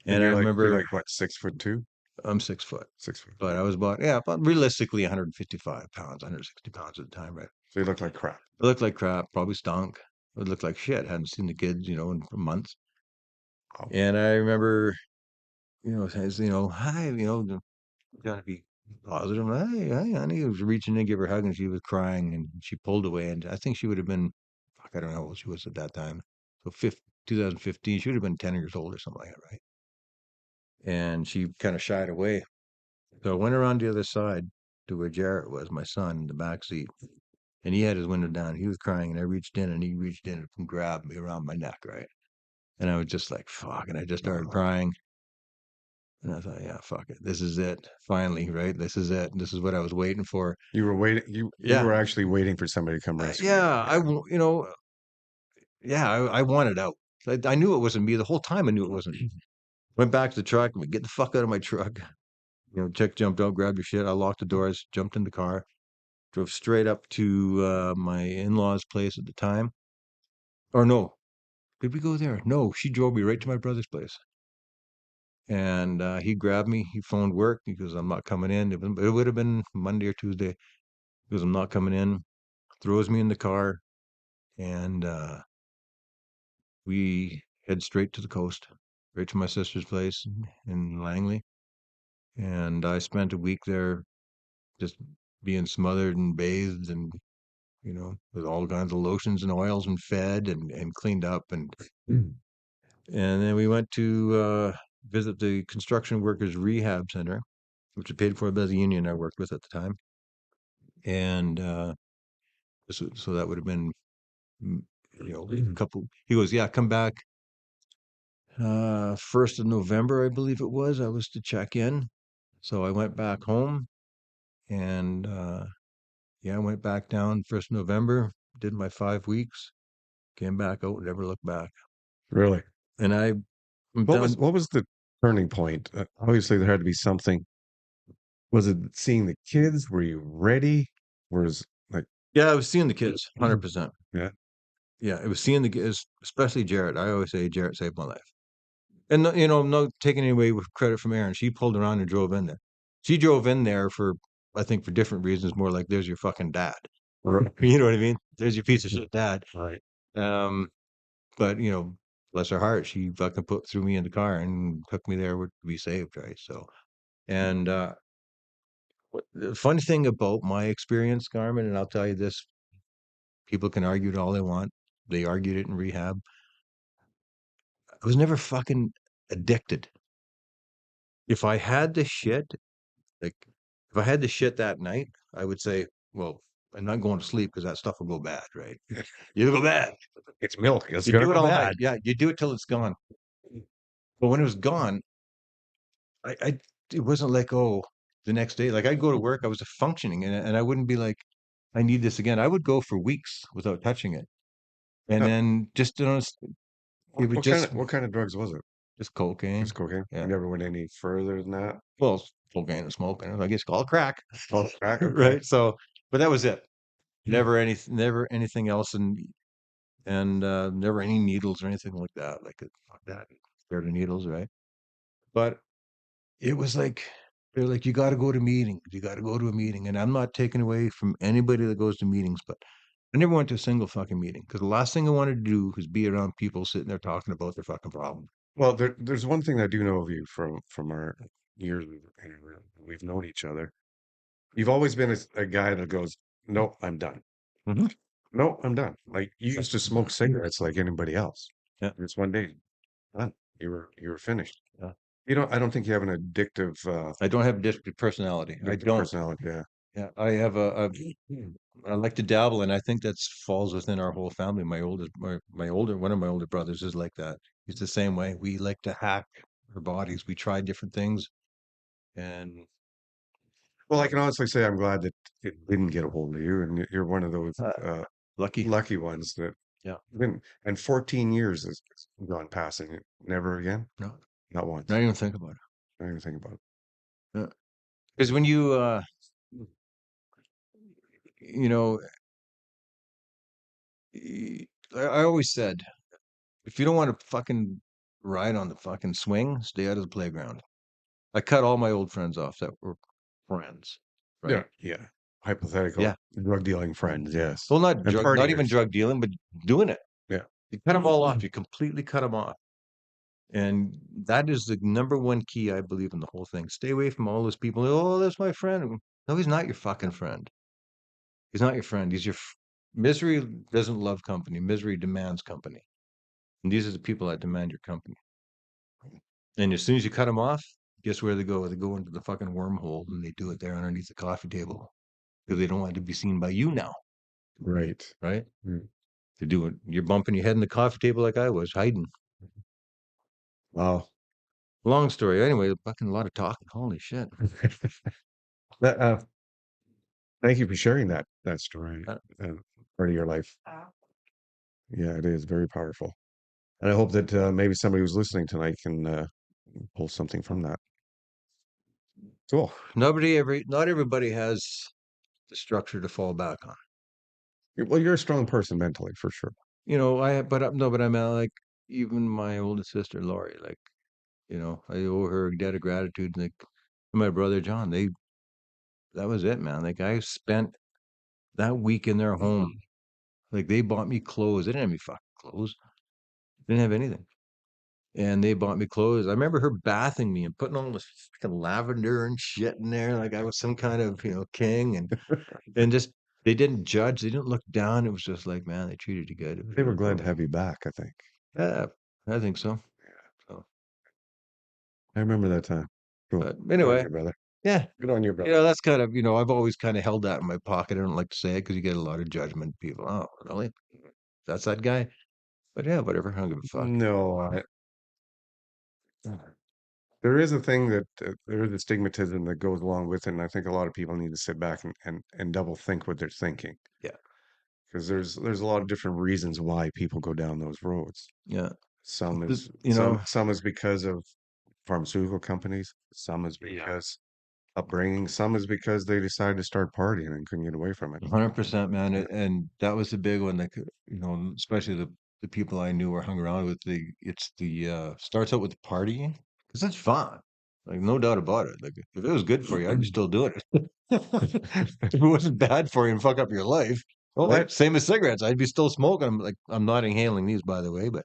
And And I you're remember like what, 6'2"? I'm 6 foot, 6 foot. but I was about, yeah, but realistically 155 pounds, 160 pounds at the time, right? So you look like crap. I looked like crap, probably stunk. I looked like shit. Hadn't seen the kids, in months. Wow. And I remember, says, hi, trying to be positive. Hey, hey, honey. I was reaching in, give her a hug, and she was crying, and she pulled away. And I think she would have been, fuck, I don't know how old she was at that time. So 2015, she would have been 10 years old or something like that, right? And she kind of shied away. So I went around the other side to where Jarrett was, my son, in the back seat. And he had his window down. He was crying, and I reached in, and he reached in and grabbed me around my neck, right? And I was just like, fuck. And I just started crying. And I thought, yeah, fuck it. This is it. Finally, right? This is it. This is what I was waiting for. You were waiting. You Yeah. were actually waiting for somebody to come rescue you. Yeah. I wanted out. I knew it wasn't me. The whole time I knew it wasn't me. Went back to the truck. And we get the fuck out of my truck. Chick jumped out, grabbed your shit. I locked the doors, jumped in the car, drove straight up to my in-laws' place at the time. Or no, did we go there? No, she drove me right to my brother's place. And he grabbed me. He phoned work because I'm not coming in. It would have been Monday or Tuesday because I'm not coming in. Throws me in the car, and we head straight to the coast, right to my sister's place in Langley. And I spent a week there just being smothered and bathed and, with all kinds of lotions and oils and fed and cleaned up. And then we went to visit the construction workers rehab center, which was paid for by the union I worked with at the time. And so that would have been, a couple. He goes, yeah, come back 1st of November, I believe it was. I was to check in. So I went back home and yeah, I went back down 1st of November, did my 5 weeks, came back out, never looked back. Really? And I'm What done. was the turning point? Obviously, there had to be something. Was it seeing the kids? Were you ready? Was like, Yeah, I was seeing the kids, 100%. yeah, Yeah, it was seeing the kids, especially Jarrett. I always say Jarrett saved my life. And no taking away with credit from Erin. She pulled around and drove in there. She drove in there for, I think, for different reasons. More like, there's your fucking dad. You know what I mean? There's your piece of shit dad. right. Um, but bless her heart, she fucking threw me in the car and took me there to be saved, right? So, and the funny thing about my experience, Carmen, and I'll tell you this: people can argue it all they want. They argued it in rehab. I was never fucking addicted. If I had the shit, like if I had the shit that night, I would say, well, I'm not going to sleep because that stuff will go bad, right? You go bad. It's milk. It's You gonna do it go all night. bad. Yeah, you do it till it's gone. But when it was gone, I it wasn't like, oh, the next day. Like I'd go to work, I was functioning, and I wouldn't be like, I need this again. I would go for weeks without touching it, and Yeah. then just it would What kind of drugs was it? just cocaine. Just cocaine. You Yeah, never went any further than that. well, it's cocaine and smoking. I guess called crack, Oh, crack. Okay. right? So, but that was it. Never anything else, and never any needles or anything like that. Like fuck that, scared of needles, right? But it was like they're like, you got to go to meetings. You got to go to a meeting, and I'm not taking away from anybody that goes to meetings, but I never went to a single fucking meeting because the last thing I wanted to do was be around people sitting there talking about their fucking problem. Well, there's one thing I do know of you from our years we've known each other. You've always been a guy that goes, "No, I'm done. Mm-hmm. No, I'm done." Like you used to smoke cigarettes like anybody else. Yeah, It's one day done. You were finished. yeah. I don't think you have an addictive I don't have a disparate personality. I don't. personality. Yeah. Yeah, I have I like to dabble, and I think that's falls within our whole family. One of my older brothers is like that. He's the same way. We like to hack our bodies. We try different things, and Well, I can honestly say I'm glad that it didn't get a hold of you, and you're one of those lucky. lucky ones that Yeah. been. And 14 years has gone past, and never again, No, not once. not even think about Not even think about it. Because when you, it. you know, I always said, if you don't want to fucking ride on the fucking swing, stay out of the playground. I cut all my old friends off that were friends, Yeah, right? yeah. Hypothetical Yeah. drug dealing friends, yes, Well, and not even partiers. drug dealing, but doing it. Yeah, You cut them all off. You completely cut them off. And that is the number one key, I believe, in the whole thing. Stay away from all those people. Oh, that's my friend. No, he's not your fucking friend. He's not your friend. Misery doesn't love company. Misery demands company. And these are the people that demand your company. And as soon as you cut them off, guess where they go? They go into the fucking wormhole and they do it there underneath the coffee table because they don't want to be seen by you now, right. right? Mm. They do it. You're bumping your head in the coffee table like I was, hiding. Wow. Long story. Anyway, fucking a lot of talking. Holy shit. That, thank you for sharing that story, Uh, uh, part of your life. Wow. Yeah, it is very powerful, and I hope that maybe somebody who's listening tonight can pull something from that. Cool. Not everybody has the structure to fall back on. Well, you're a strong person mentally, for sure. No, but I'm like, even my oldest sister, Lori, like, I owe her a debt of gratitude. Like, my brother, John, that was it, man. Like, I spent that week in their home. Like, they bought me clothes. They didn't have any fucking clothes. They didn't have anything. And they bought me clothes. I remember her bathing me and putting all this fucking lavender and shit in there, like I was some kind of, king. And just they didn't judge. They didn't look down. It was just like, man, they treated you good. It was They were really glad cool. to have you back, I think. Yeah, I think so. So, I remember that time. Cool. but Good on anyway, you, brother. yeah, Good on you, brother. that's kind of, I've always kind of held that in my pocket. I don't like to say it because you get a lot of judgment. People, oh, really? That's that guy. But yeah, whatever. I don't give a fuck. No, there is a thing that there is a stigmatism that goes along with it, and I think a lot of people need to sit back and double think what they're thinking, Yeah, because there's a lot of different reasons why people go down those roads. yeah. Some The- is you know, some is because of pharmaceutical companies. Some is because upbringing. Some is because they decided to start partying and couldn't get away from it. 100%, man. And that was the big one that, especially the people I knew or hung around with, it's starts out with the partying because it's fun. Like, no doubt about it. Like, if it was good for you, I'd be still doing it. If it wasn't bad for you and fuck up your life, Well, right? Same as cigarettes. I'd be still smoking. I'm not inhaling these, by the way, but,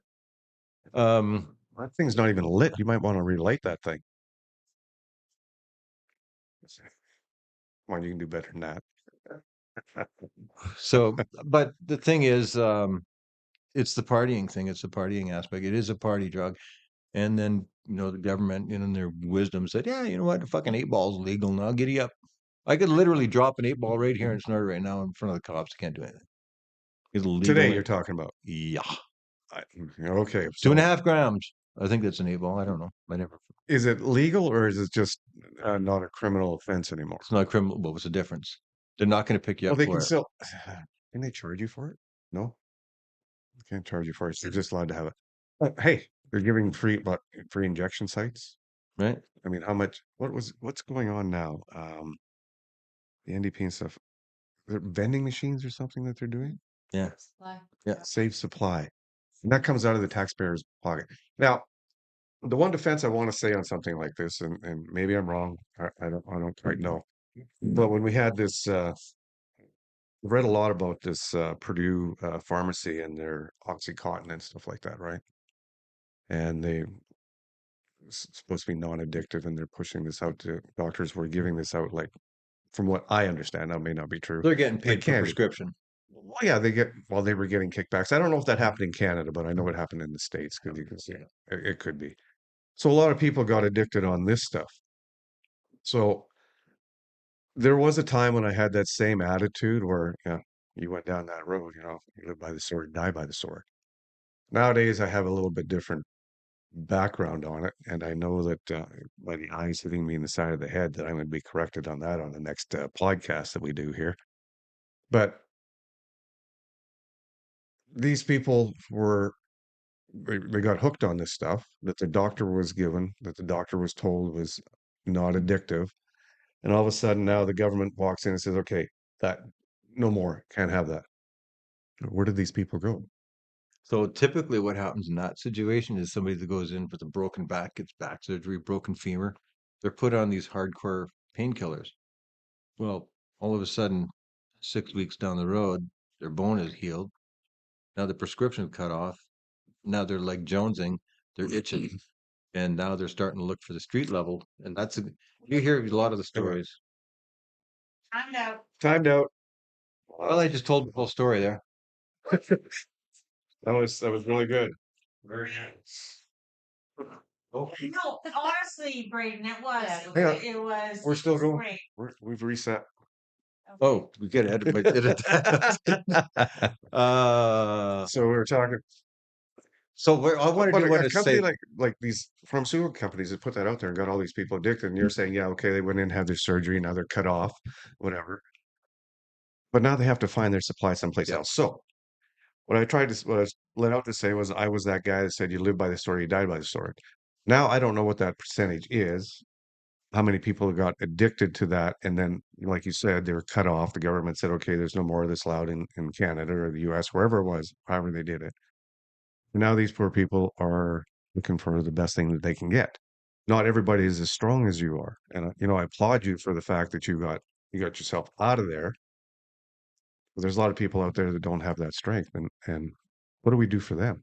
that thing's not even lit. You might want to relight that thing. Come on, you can do better than that. but the thing is, it's the partying thing. It's the partying aspect. It is a party drug. And then, the government, in their wisdom said, yeah, you know what? The fucking 8 ball's legal now. Giddy up. I could literally drop an 8 ball right here and snort it right now in front of the cops. I can't do anything. It's Today, legal. you're talking about. Yeah. Okay, Two and a so half grams. I think that's an 8 ball. I don't know. I never, is it legal or is it just not a criminal offense anymore? it's not criminal. What was the difference? They're not going to pick you Well, up they can for it. still. Can they charge you for it? No, they can't charge you for it. They're just allowed to have it. Hey, they're giving free injection sites. Right? I mean, how much? What's going on now? The NDP and stuff. They're vending machines or something that they're doing. Yeah. Supply. Yeah. Save supply, and that comes out of the taxpayer's pocket. Now, the one defense I want to say on something like this, and maybe I'm wrong. I don't quite know. But when we had this, I've read a lot about this Purdue pharmacy and their OxyContin and stuff like that, right? And it's supposed to be non-addictive, and they're pushing this out to doctors. Were giving this out, like, from what I understand, that may not be true. They're getting Like paid for candy. prescription. Well, yeah, they were getting kickbacks. I don't know if that happened in Canada, but I know it happened in the States because you can see it could be. So a lot of people got addicted on this stuff. So there was a time when I had that same attitude where, yeah, you went down that road, you live by the sword, die by the sword. Nowadays, I have a little bit different background on it, and I know that by the eyes hitting me in the side of the head, that I'm going to be corrected on that on the next podcast that we do here. But these people they got hooked on this stuff that the doctor was given, that the doctor was told was not addictive, and all of a sudden now the government walks in and says, "Okay, that no more, can't have that." Where did these people go? So typically what happens in that situation is somebody that goes in with a broken back, gets back surgery, broken femur, they're put on these hardcore painkillers. Well, all of a sudden, 6 weeks down the road, their bone is healed. Now the prescription cut off. Now they're like jonesing, they're itching, and now they're starting to look for the street level. And you hear a lot of the stories. Timed out. Timed out. Well, I just told the whole story there. That was really good. Very good. Oh, No, honestly, Braden, it was. hang on. It was. We're still going. Great. We've reset. Oh, we get edit my edit that. So we were talking, So I wanted but to a want to company say, like these pharmaceutical companies that put that out there and got all these people addicted, and you're saying, yeah, okay, they went in and had their surgery, now they're cut off, whatever. But now they have to find their supply someplace yeah. else. So what I was let out to say was I was that guy that said you live by the sword, you die by the sword. Now I don't know what that percentage is, how many people got addicted to that, and then, like you said, they were cut off. The government said, okay, there's no more of this allowed in Canada or the US, wherever it was, however they did it. And now these poor people are looking for the best thing that they can get. Not everybody is as strong as you are. And, I applaud you for the fact that you got yourself out of there. But there's a lot of people out there that don't have that strength. And what do we do for them?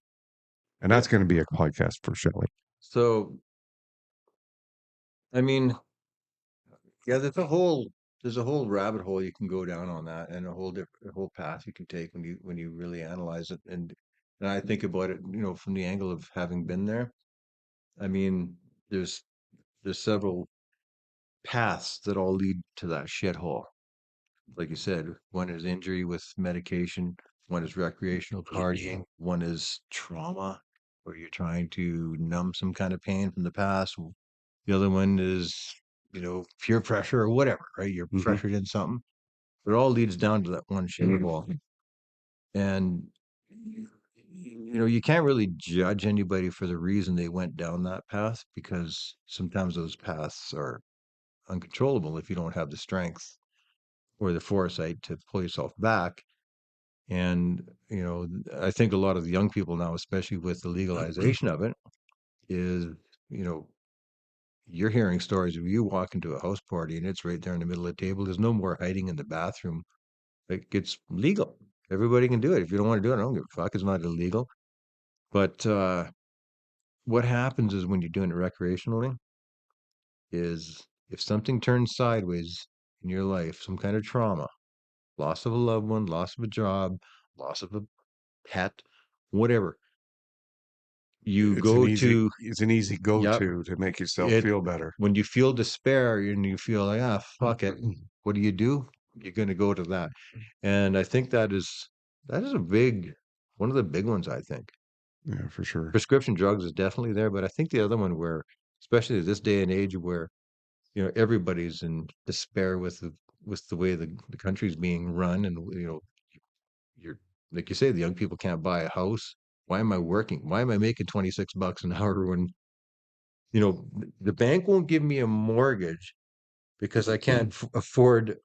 And Yeah. that's going to be a podcast for Shelley. So, I mean, yeah, there's a whole rabbit hole you can go down on that, and a whole path you can take when you really analyze it. And I think about it, from the angle of having been there. I mean, there's several paths that all lead to that shithole. Like you said, one is injury with medication, one is recreational partying, one is trauma, where you're trying to numb some kind of pain from the past. The other one is, peer pressure or whatever, right? You're Mm-hmm. pressured in something. It all leads down to that one shitball. And you can't really judge anybody for the reason they went down that path, because sometimes those paths are uncontrollable if you don't have the strength or the foresight to pull yourself back. And, I think a lot of the young people now, especially with the legalization of it, is, you know, you're hearing stories of you walk into a house party and it's right there in the middle of the table. There's no more hiding in the bathroom. Like, it's legal. Everybody can do it. If you don't want to do it, I don't give a fuck. It's not illegal. But what happens is when you're doing it recreationally is if something turns sideways in your life, some kind of trauma, loss of a loved one, loss of a job, loss of a pet, whatever, you It's an go easy to, it's an easy yep, go-to to make yourself it feel better. when you feel despair and you feel like, fuck it, what do? You're going to go to that. And I think that is one of the big ones, I think. Yeah, for sure. Prescription drugs is definitely there, but I think the other one where, especially this day and age where, everybody's in despair with the way the country's being run, and you're like you say, the young people can't buy a house. Why am I working? Why am I making $26 an hour when the bank won't give me a mortgage because I can't afford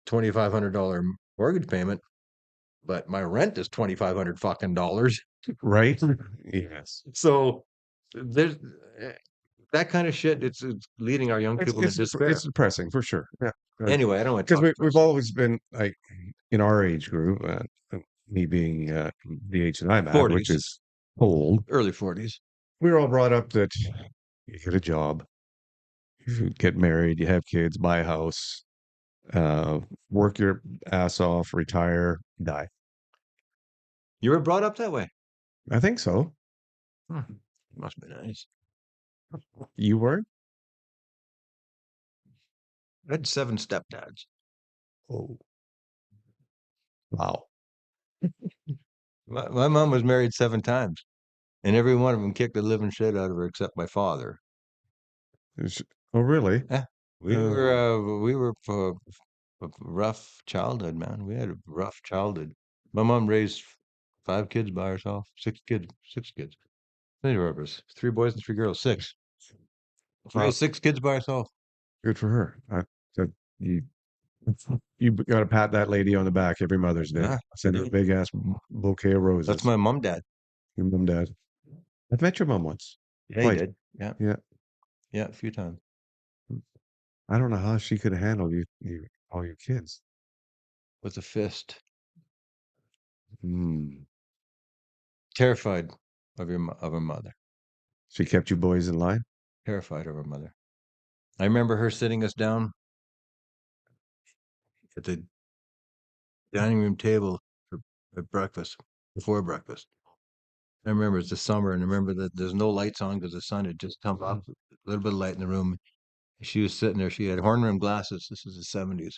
$2,500 mortgage payment, but my rent is $2,500 fucking dollars. Right? Yes. So there's that kind of shit. It's leading our young It's people to it's despair. it's depressing for sure. Yeah. Anyway, I don't want to Because talk we've depressing. always been like in our age group, me being the age that I'm at, which 40s, is old, early 40s. we were all brought up that you get a job, you get married, you have kids, buy a house, uh, work your ass off, retire, die. You were brought up that way. I think so. Must be nice. You were? I had 7 stepdads. Oh, wow. My mom was married 7 times, and every one of them kicked the living shit out of her except my father. Oh, really? Yeah, we were a rough childhood, man. We had a rough childhood. My mom raised 5 kids by herself, 6 kids. Many of us, 3 boys and 3 girls, 6. Wow, Raised 6 kids by herself. good for her. That you you got to pat that lady on the back every Mother's Day. Yeah, Send her a big ass bouquet of that's roses. my mom, dad. Your mom, dad. I've met your mom once, Yeah, he twice. did. Yeah, Yeah. yeah, a few times. I don't know how she could handle all your kids. With a fist, Hmm. terrified of her mother. She kept you boys in line. Terrified of her mother. I remember her sitting us down at the dining room table for at breakfast, before breakfast. I remember it's the summer, and I remember that there's no lights on because the sun had just come up, a little bit of light in the room. She was sitting there. She had horn rimmed glasses. This was the 70s.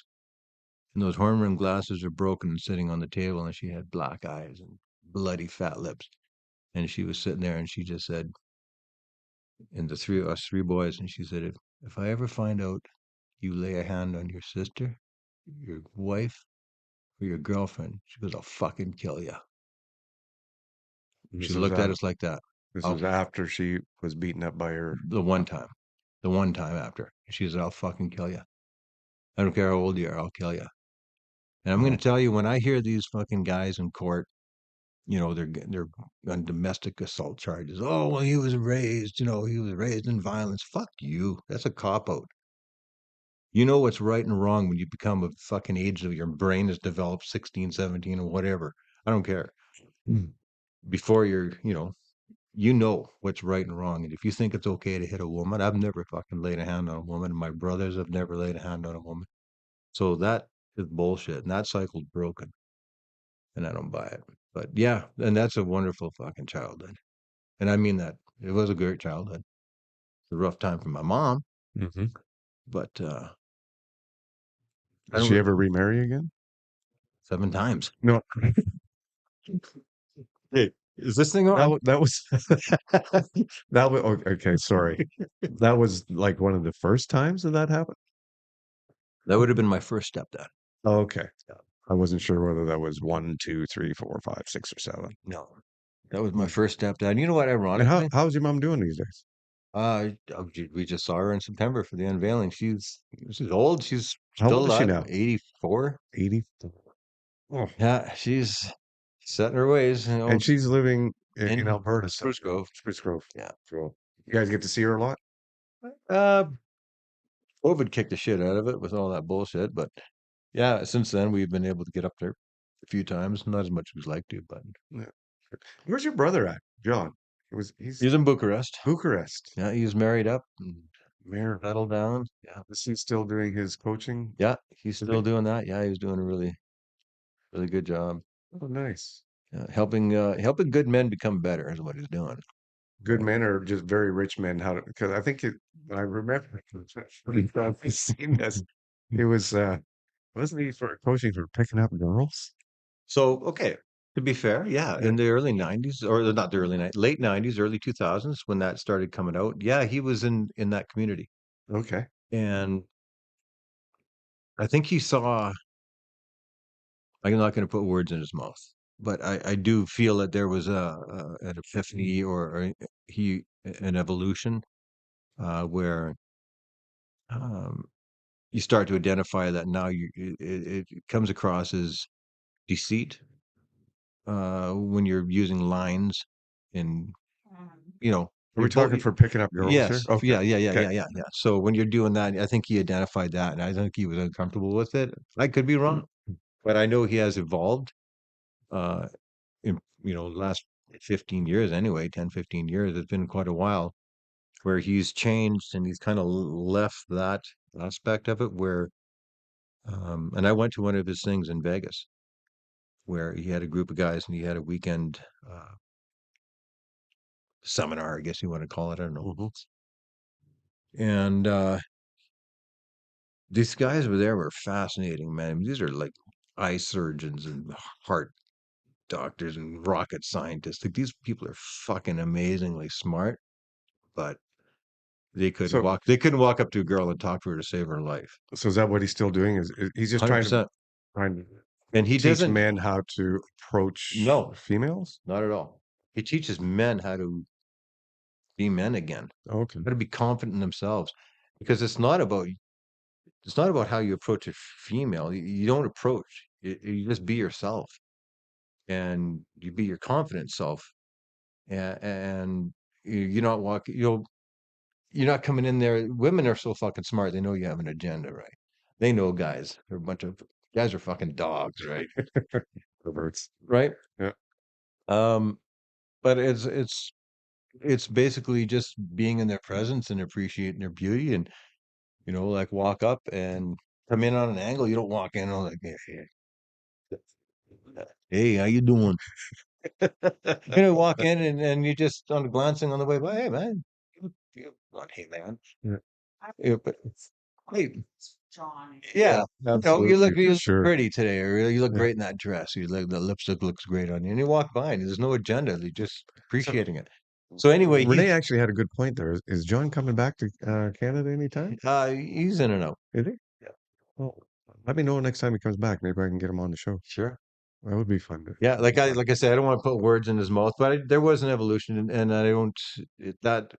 And those horn rimmed glasses are broken and sitting on the table, and she had black eyes and bloody fat lips. And she was sitting there, and she just said, and the 3 boys, and she said, if I ever find out you lay a hand on your sister, your wife, or your girlfriend, she goes, I'll fucking kill you. She This was looked at after, us like that. this I'll, was after she was beaten up by her. the one time, the one time after, she said, I'll fucking kill you. I don't care how old you are, I'll kill you. And I'm going Oh. to tell you, when I hear these fucking guys in court, they're on domestic assault charges. Oh, well, he was raised, he was raised in violence. Fuck you. That's a cop out. You know what's right and wrong when you become a fucking age of your brain has developed 16, 17, or whatever. I don't care. Mm. Before you know what's right and wrong. And if you think it's okay to hit a woman, I've never fucking laid a hand on a woman. And my brothers have never laid a hand on a woman. So that is bullshit. And that cycle's broken. And I don't buy it. But yeah, and that's a wonderful fucking childhood. And I mean that. It was a great childhood. It's a rough time for my mom, Hmm. but I Did don't she really ever remarry again? 7 times. No. Hey, is this thing That on? that was that was okay. Sorry, that was like one of the first times that happened. That would have been my first stepdad. Oh, okay, I wasn't sure whether that was one, two, three, four, five, six, or seven. No, that was my Mm. first stepdad. You know what? And Ironically, how's your mom doing these days? we just saw her in September for the unveiling. She's old. She's How still old is she alive. now? 84. 80. Oh, Yeah, she's set in her ways. and she's living in In Alberta still. Spruce Grove. Spruce Grove. Yeah. So you guys get to see her a lot. Uh, COVID kicked the shit out of it with all that bullshit, but yeah, since then we've been able to get up there a few times, not as much as we'd like to, but Yeah. Where's your brother at, John? He's he's in Bucharest. Bucharest. Yeah, he's married up and Mayor. settled down. Yeah. Is he still doing his coaching? Yeah, he's Is still he? doing that. Yeah, he's doing a really, really good job. Oh, nice. Helping good men become better is what he's doing. Good men or just very rich men? How to? Because I think I remember I've seen this. It was wasn't he for coaching for picking up girls? So, okay, to be fair, yeah, Yeah. in the early 90s, or not the late 90s, early 2000s, when that started coming out, yeah, he was in that community. Okay. And I think he saw, I'm not going to put words in his mouth, but I do feel that there was an epiphany or an evolution where um, you start to identify that now it comes across as deceit when you're using lines in, you know, Are you're we told, talking for picking up girls here? yes, Okay. yeah, yeah, yeah, Okay. yeah, yeah, yeah. So when you're doing that, I think he identified that, and I think he was uncomfortable with it. I could be wrong, but I know he has evolved uh, in, last 15 years anyway, 10, 15 years. It's been quite a while where he's changed and he's kind of left that aspect of it where, and I went to one of his things in Vegas where he had a group of guys and he had a weekend seminar, I guess you want to call it. I don't know. Mhm. And these guys over there were fascinating, man. These are like eye surgeons and heart doctors and rocket scientists. Like these people are fucking amazingly smart, but So, they couldn't walk up to a girl and talk to her to save her life. so is that what he's still doing? Is he's just trying to 100%. trying to And he teach doesn't, men how to approach no, females? not at all. He teaches men how to be men again, Okay. how to be confident in themselves. Because it's not about how you approach a female. You don't approach. You just be yourself and you be your confident self. And you're not walking, you're not coming in there. Women are so fucking smart. They know you have an agenda, right? They know guys. They're a bunch of guys are fucking dogs, right? Perverts. Right. Yeah. Um, but it's basically just being in their presence and appreciating their beauty and like walk up and come in on an angle. You don't walk in and like, hey, how you doing? Walk in and you just on glancing on the way by, hey man, not hey man. Yeah. Yeah, but hey, John. yeah, Absolutely, you for look sure. pretty today, or you look Yeah. great in that dress. You look the lipstick looks great on you, and you walk by, and there's no agenda. They're just So appreciating it. So anyway, Renee actually had a good point there. Is John coming back to Canada anytime? he's in and out. Is he? Yeah. Well, let me know next time he comes back. Maybe I can get him on the show. Sure. That would be fun to Yeah, talk. like I said, I don't want to put words in his mouth, but there was an evolution, and I don't that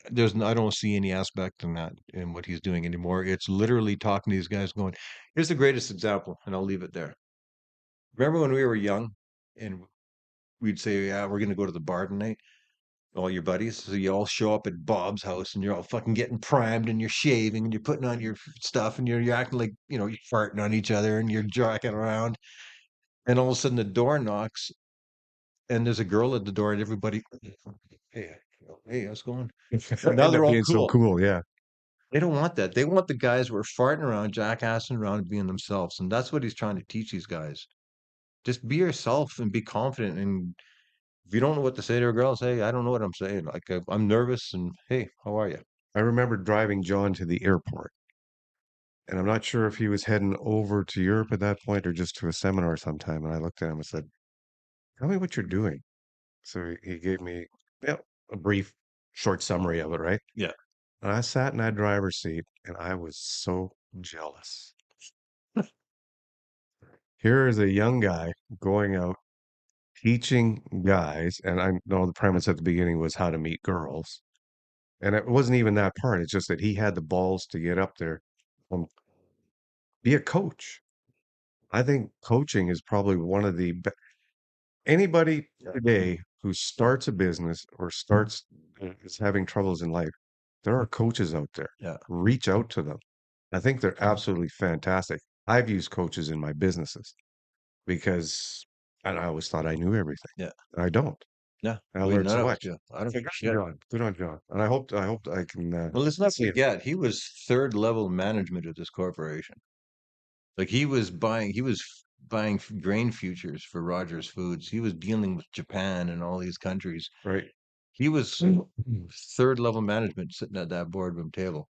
I don't see any aspect in that in what he's doing anymore. It's literally talking to these guys, going, "Here's the greatest example," and I'll leave it there. Remember when we were young, and we'd say, "Yeah, we're going to go to the bar tonight." All your buddies, so you all show up at Bob's house, and you're all fucking getting primed, and you're shaving, and you're putting on your stuff, and you're acting like you're farting on each other, and you're jacking around, and all of a sudden the door knocks, and there's a girl at the door, and everybody, hey, hey, how's it going? Now End they're up all being so cool. cool. Yeah. They don't want that. They want the guys who are farting around, jackassing around, and being themselves, and that's what he's trying to teach these guys. Just be yourself and be confident. And if you don't know what to say to a girl, say, "I don't know what I'm saying. Like I'm nervous." And hey, how are you? I remember driving John to the airport, and I'm not sure if he was heading over to Europe at that point or just to a seminar sometime. And I looked at him and said, "Tell me what you're doing." So he gave me, yeah, a brief, short summary of it, right? Yeah. And I sat in that driver's seat, and I was so jealous. Here is a young guy going out teaching guys, and I know the premise at the beginning was how to meet girls. And it wasn't even that part. It's just that he had the balls to get up there and be a coach. I think coaching is probably one of the anybody today who starts a business or starts is having troubles in life. There are coaches out there. Yeah. Reach out to them. I think they're absolutely fantastic. I've used coaches in my businesses because and I always thought I knew everything. Yeah. I don't. Yeah. I We learned none so of us much. do. I don't So good yeah. on John. Good on John. And I hope I can Well, let's not see it. forget he was third level management of this corporation. Like he was buying grain futures for Rogers Foods. He was dealing with Japan and all these countries. Right. He was third level management sitting at that boardroom table.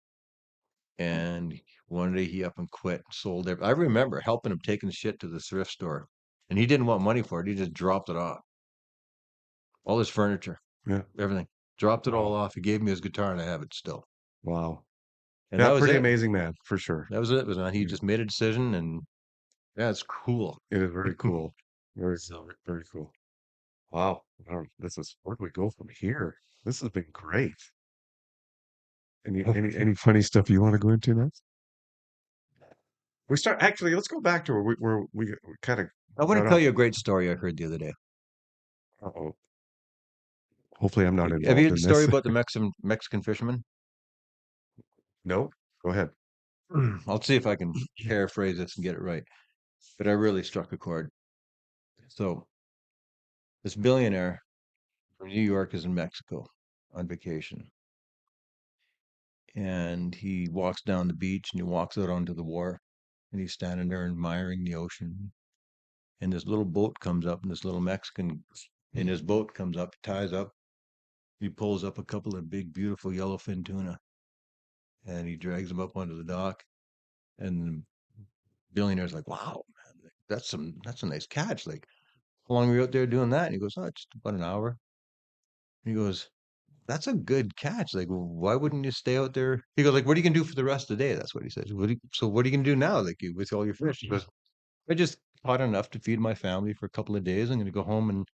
And one day he up and quit, sold everything. I remember helping him taking shit to the thrift store, and he didn't want money for it. He just dropped it off, all his furniture, Yeah. everything, dropped it all Wow. off. He gave me his guitar, and I have it still. Wow. And Yeah, that was pretty it. amazing man, for sure. That was it. Was He Yeah. just made a decision, and yeah, it's cool. It is very cool. Very, very cool. Wow. This is where do we go from here? This has been great. Any funny stuff you want to go into next? We start actually. Let's go back to where we kind of I want got to tell off. you a great story I heard the other day. Uh-oh. Hopefully, I'm not Have you involved heard the in story this. about the Mexican fisherman? No, go ahead. I'll see if I can paraphrase this and get it right. But I really struck a chord. So this billionaire from New York is in Mexico on vacation. And he walks down the beach and he walks out onto the wharf and he's standing there admiring the ocean. And this little boat comes up, and this little Mexican in his boat comes up, ties up. He pulls up a couple of big, beautiful yellowfin tuna and he drags them up onto the dock. And the billionaire's like, wow, man, like, that's a nice catch. Like, how long were you out there doing that? And he goes, oh, just about an hour. He goes, that's a good catch. Like, why wouldn't you stay out there? He goes, like, what are you gonna do for the rest of the day? That's what he says. So what are you gonna do now? Like, with all your fish? He goes, I just caught enough to feed my family for a couple of days. I'm gonna go home and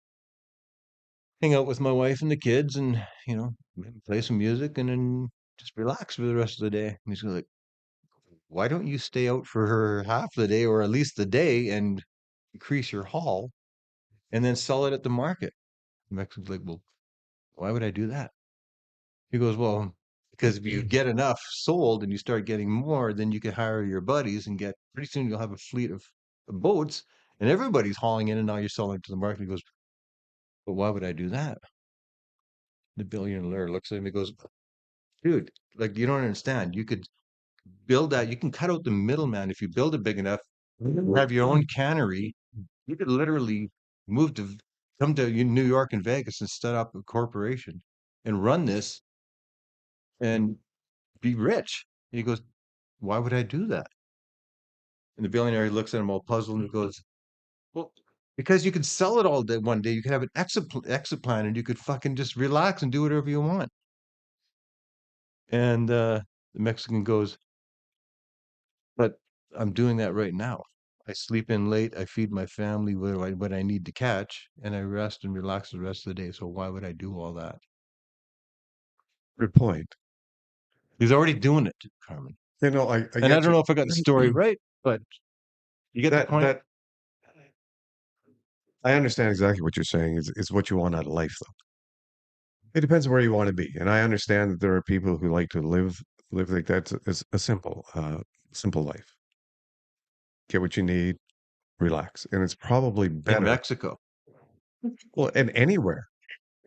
hang out with my wife and the kids, and maybe play some music, and then just relax for the rest of the day. And he's like, why don't you stay out for half the day or at least the day and increase your haul and then sell it at the market? The Mexican's like, well, why would I do that? He goes, well, because if you get enough sold and you start getting more, then you can hire your buddies and get pretty soon you'll have a fleet of boats and everybody's hauling in and now you're selling to the market. He goes, but why would I do that? The billionaire looks at him and goes, dude, like you don't understand. You could build that, you can cut out the middleman if you build it big enough, have your own cannery. You could literally move to come to New York and Vegas and set up a corporation and run this and be rich. And he goes, why would I do that? And the billionaire looks at him all puzzled and goes, well, because you could sell it all day one day. You could have an exit plan and you could fucking just relax and do whatever you want. And the Mexican goes, but I'm doing that right now. I sleep in late. I feed my family what I need to catch, and I rest and relax the rest of the day. So why would I do all that? Good point. He's already doing it, Carmen. I And I get don't you. know if I got the story right, but you get the That point. that I understand exactly what you're saying is what you want out of life, though. It depends on where you want to be, and I understand that there are people who like to live like that as a simple life. Get what you need, relax, and it's probably In better. Mexico. Well, and anywhere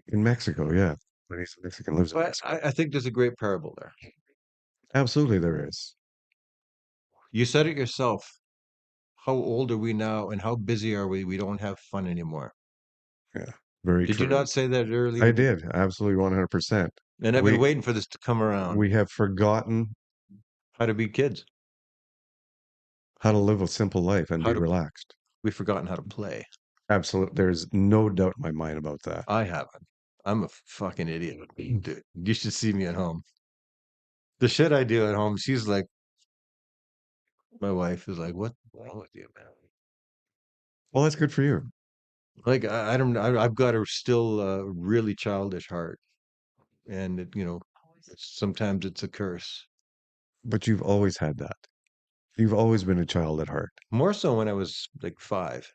in Mexico, yeah. When he's a Mexican lives in But Mexico. I think there's a great parable there. Absolutely, there is. You said it yourself. How old are we now and how busy are we? We don't have fun anymore. Yeah, very Did you true. not say that I earlier? did absolutely 100%. And I've been We waiting for this to come around. we have forgotten How to be kids. how to live a simple life and How be to relaxed. We've forgotten how to play. Absolutely, there's no doubt in my mind about that. I haven't. I'm a fucking idiot, dude. You should see me at home. The shit I do at home, she's like, my wife is like, what's wrong with you, man? Well, that's good for you, Like, I don't, I've got a still really childish heart. And, sometimes it's a curse. but you've always had that. You've always been a child at heart. More so when I was like 5.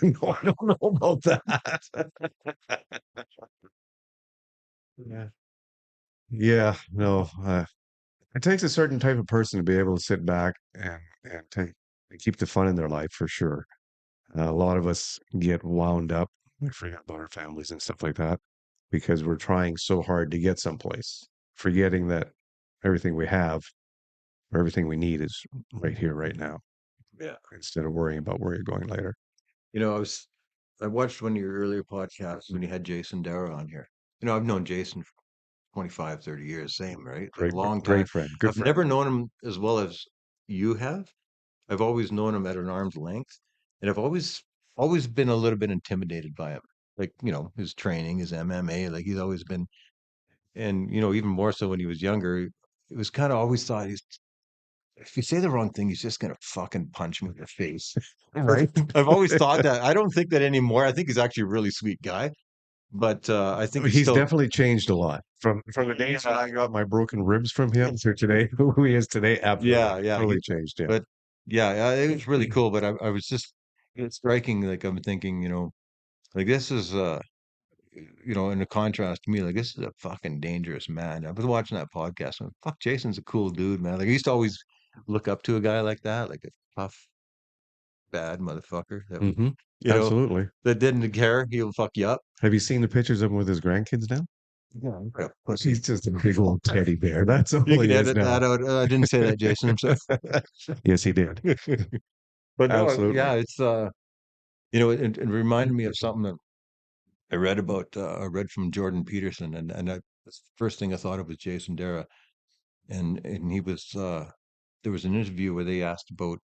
No, I don't know about that. Yeah. Yeah, no. It takes a certain type of person to be able to sit back and take and keep the fun in their life for sure. A lot of us get wound up. We forget about our families and stuff like that because we're trying so hard to get someplace, forgetting that everything we have or everything we need is right here, right now, Yeah. instead of worrying about where you're going later. I watched one of your earlier podcasts when you had Jason Darrow on here. I've known Jason for 25, 30 years, same, right? Like Great, long time. great friend, good I've friend. never known him as well as you have. I've always known him at an arm's length, and I've always been a little bit intimidated by him. Like, his training, his MMA, like he's always been, and even more so when he was younger, it was kind of always thought if you say the wrong thing, he's just gonna fucking punch me in the face. Right. I've always thought that. I don't think that anymore. I think he's actually a really sweet guy, but I think he's He's still, definitely changed a lot from the days when I got my broken ribs from him to today, who he is today. Absolutely, yeah, yeah. totally changed. Yeah, But yeah, it was really cool. But I was just it's striking. Like I'm thinking, like this is in a contrast to me, like this is a fucking dangerous man. I was watching that podcast and fuck, Jason's a cool dude, man. Like I used to always look up to a guy like that, like a tough, bad motherfucker that would, hmm you know, absolutely. that didn't care. He'll fuck you up. Have you seen the pictures of him with his grandkids now? Yeah, what a pussy. He's just a big old teddy bear. That's all You can he is edit now. that out. I didn't say that, Jason. I'm sorry. Yes, he did. But no, Absolutely. yeah, it's it reminded me of something that I read about. I read from Jordan Peterson, and the first thing I thought of was Jason Dara, and he was there was an interview where they asked about,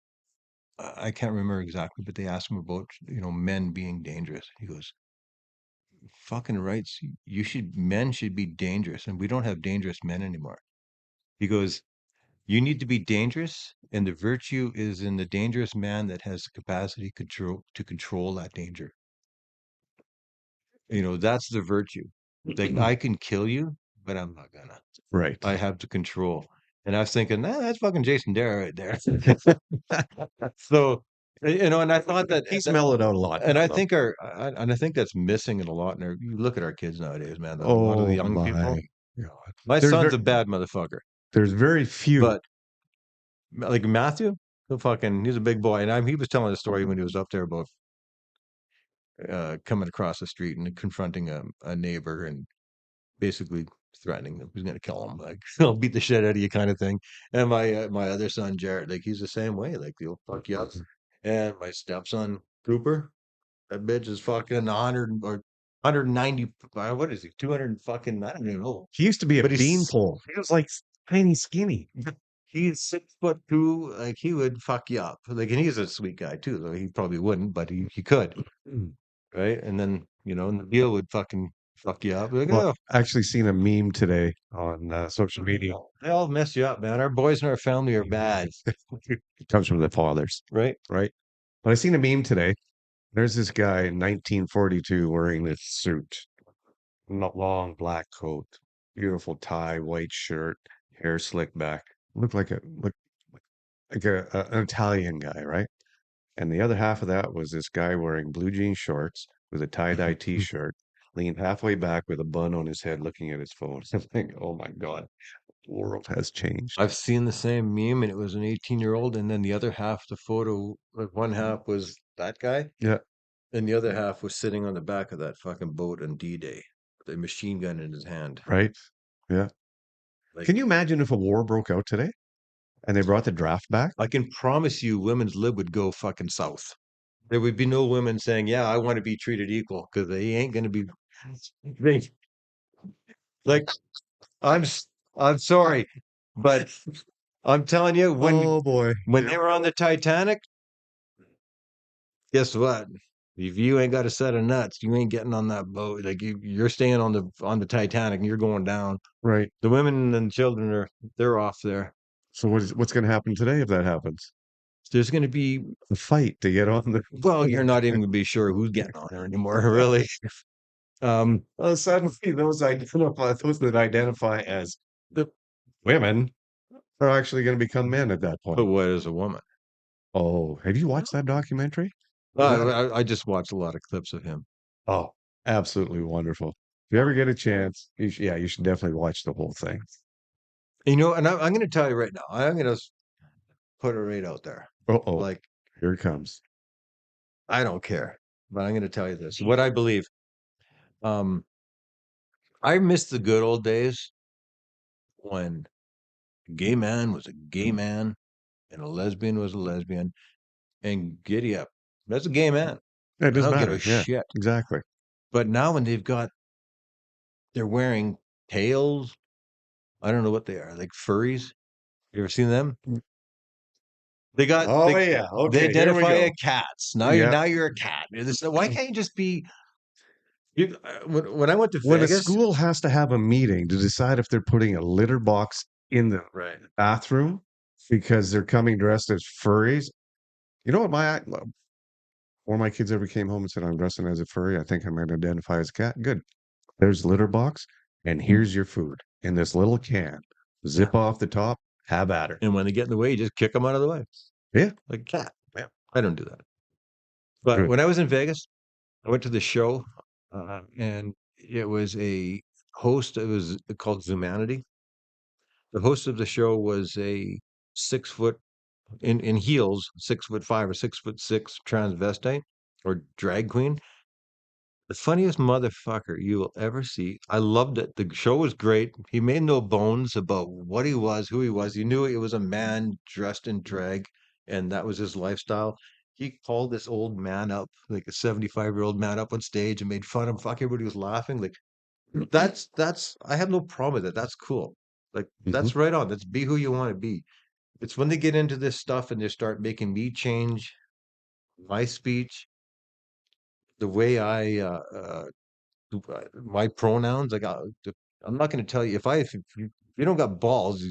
I can't remember exactly, but they asked him about, men being dangerous. He goes, fucking rights. Men should be dangerous, and we don't have dangerous men anymore. He goes, you need to be dangerous, and the virtue is in the dangerous man that has the capacity to control that danger. That's the virtue. Like, I can kill you, but I'm not gonna. Right. I have the control. And I was thinking, that's fucking Jason Dare right there. So, and I thought He's mellowed out a lot. and I think that's missing in a lot. And you look at our kids nowadays, man. A lot of the Oh young my people. God. My There's son's very, a bad motherfucker, there's very few. but like Matthew, he's a big boy, and he was telling a story when he was up there about coming across the street and confronting a neighbor and basically threatening them. He's going to kill him. Like, I'll beat the shit out of you, kind of thing. And my other son, Jared, like, he's the same way. Like, he'll fuck you up. And my stepson, Cooper, that bitch is fucking 100 or 190. What is he? 200 fucking, I don't even know. He used to be a But he's beanpole. He was like tiny skinny. he's 6'2". Like, he would fuck you up. Like, and he's a sweet guy too. Though he probably wouldn't, but he could. Right. And then, and the deal would fucking fuck you up. Like, Well, oh, I actually seen a meme today on social media. they all mess you up, man. Our boys in our family are bad. It comes from the fathers, Right. right? But I seen a meme today. There's this guy in 1942 wearing this suit, long black coat, beautiful tie, white shirt, hair slicked back. Look like an Italian guy, right? And the other half of that was this guy wearing blue jean shorts with a tie-dye t-shirt, leaned halfway back with a bun on his head, looking at his phone. I'm like, oh my God, the world has changed. I've seen the same meme, and it was an 18-year-old, and then the other half, the photo, like one half was that guy, Yeah, and the other half was sitting on the back of that fucking boat on D-Day, with a machine gun in his hand. right. Yeah. Like, Can you imagine if a war broke out today and they brought the draft back? I can promise you, women's lib would go fucking south. There would be no women saying, "Yeah, I want to be treated equal," because they ain't going to be. They, like, I'm I'm sorry, but I'm telling you, Oh boy. when they were on the Titanic, guess what? If you ain't got a set of nuts, you ain't getting on that boat. Like, you're staying on the Titanic and you're going down. Right. The women and children they're off there. So what's going to happen today if that happens? There's going to be, The fight to get on the. well, you're not even going to be sure who's getting on there anymore, really. Suddenly, those that identify as the women are actually going to become men at that But point. what is a woman? Oh, have you watched that documentary? I just watched a lot of clips of him. Oh, absolutely wonderful. If you ever get a chance, you should definitely watch the whole thing. And I'm going to tell you right now, I'm going to put it right out there. Oh, Like, here it comes. I don't care, but I'm going to tell you this. What I believe. I miss the good old days when a gay man was a gay man and a lesbian was a lesbian. And giddy up, that's a gay man. Yeah, it I doesn't don't give matter. a Yeah, shit. exactly. But now when they're wearing tails. I don't know what they are, like furries. You ever seen them? Oh yeah. They Okay, here we identify go. as cats. Now Yeah. you're a cat. Why can't you just be? When I went to When a Vegas, school has to have a meeting to decide if they're putting a litter box in the right? bathroom because they're coming dressed as furries, you know what or my kids ever came home and said, I'm dressing as a furry, I think I'm going to identify as a cat. Good. There's the litter box, and here's your food in this little can. Yeah. Zip off the top, have at her. And when they get in the way, you just kick them out of the way, Yeah. like a cat. Yeah. I don't do that. But Good. when I was in Vegas, I went to the show, and it was a host. It was called Zumanity. The host of the show was a 6 foot in heels, 6'5" or 6'6" transvestite or drag queen. The funniest motherfucker you will ever see. I loved it. The show was great. He made no bones about what he was, who he was. You knew he was a man dressed in drag, and that was his lifestyle. He called this old man up, like a 75-year-old man up on stage and made fun of him. Fuck, everybody was laughing. Like, that's I have no problem with it. That's cool. Like, Mhm. that's right on. That's be who you want to be. It's when they get into this stuff and they start making me change my speech, the way my pronouns. I'm not going to tell you if you don't got balls,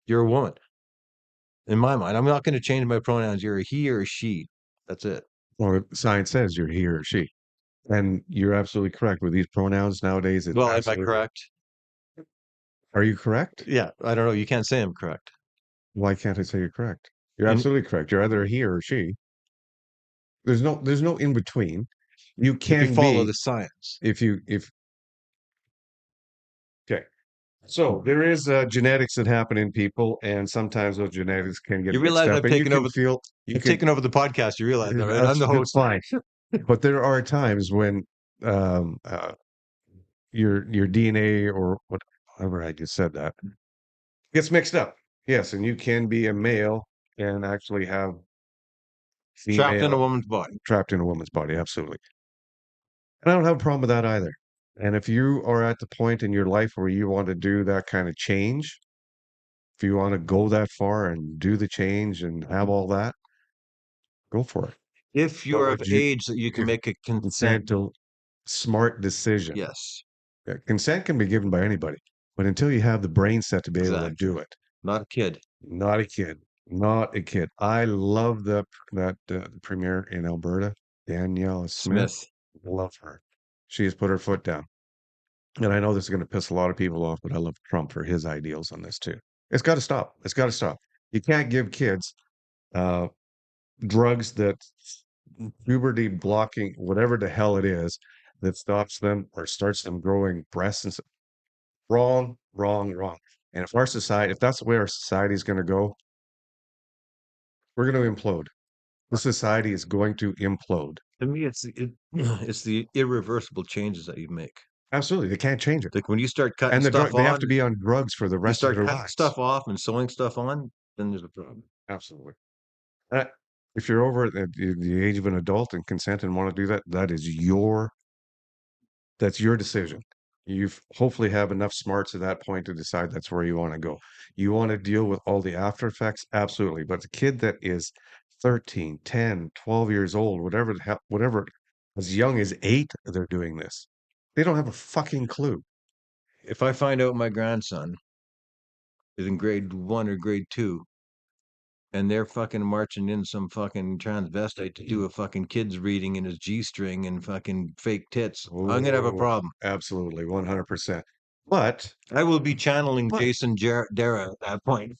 you're a woman. In my mind, I'm not going to change my pronouns. You're a he or a she. That's it. Well, science says you're he or she. And you're absolutely correct with these pronouns nowadays. It's Well, am I absolutely. correct? Are you correct? Yeah, I don't know. You can't say I'm correct. Why can't I say you're correct? You're In, absolutely correct. You're either a he or a she. There's no in between. You if you can follow be the science, if okay. So there is genetics that happen in people, and sometimes those genetics can get you mixed realize up, and you can feel you I've can. taken over the podcast. You realize that, right? I'm That's the that's host. fine, but there are times when um, uh, your DNA or whatever I just said that gets mixed up. Yes, and you can be a male and actually have Trapped in a female woman's body. trapped in a woman's body. Absolutely. And I don't have a problem with that either. And if you are at the point in your life where you want to do that kind of change, if you want to go that far and do the change and have all that, go for it. If But you're of would you age that you can if make a consent, consent to smart decision? yes, Yeah, consent can be given by anybody, but until you have the brain set to be able to exactly. do it, Not a kid. not a kid, not a kid. I love that premier in Alberta, Danielle Smith. Smith. Love her. She has put her foot down. And I know this is going to piss a lot of people off, but I love Trump for his ideals on this too. It's got to stop. It's got to stop. You can't give kids uh, drugs that puberty blocking, whatever the hell it is, that stops them or starts them growing breasts and wrong, wrong, wrong. And if our society, if that's the way our society is going to go, we're going to implode. The society is going to implode. To me, it's the irreversible changes that you make. Absolutely, they can't change it. Like when you start cutting And the stuff drug, they have to on, be on drugs for the you rest of start their cutting lives. stuff off and sewing stuff on, then there's a problem. Absolutely. Uh, if you're over at the age of an adult and consent and want to do that, that's your decision. You've hopefully have enough smarts at that point to decide that's where you want to go. You want to deal with all the after effects? Absolutely. But the kid that is 13, 10, 12 years old, whatever the hell, whatever, as young as 8, they're doing this. They don't have a fucking clue. If I find out my grandson is in grade 1 or grade 2 and they're fucking marching in some fucking transvestite to do a fucking kids reading in his G-string and fucking fake tits, I'm gonna have a Oh, problem. absolutely, 100%. But I will be channeling But- Jason Dara at that point.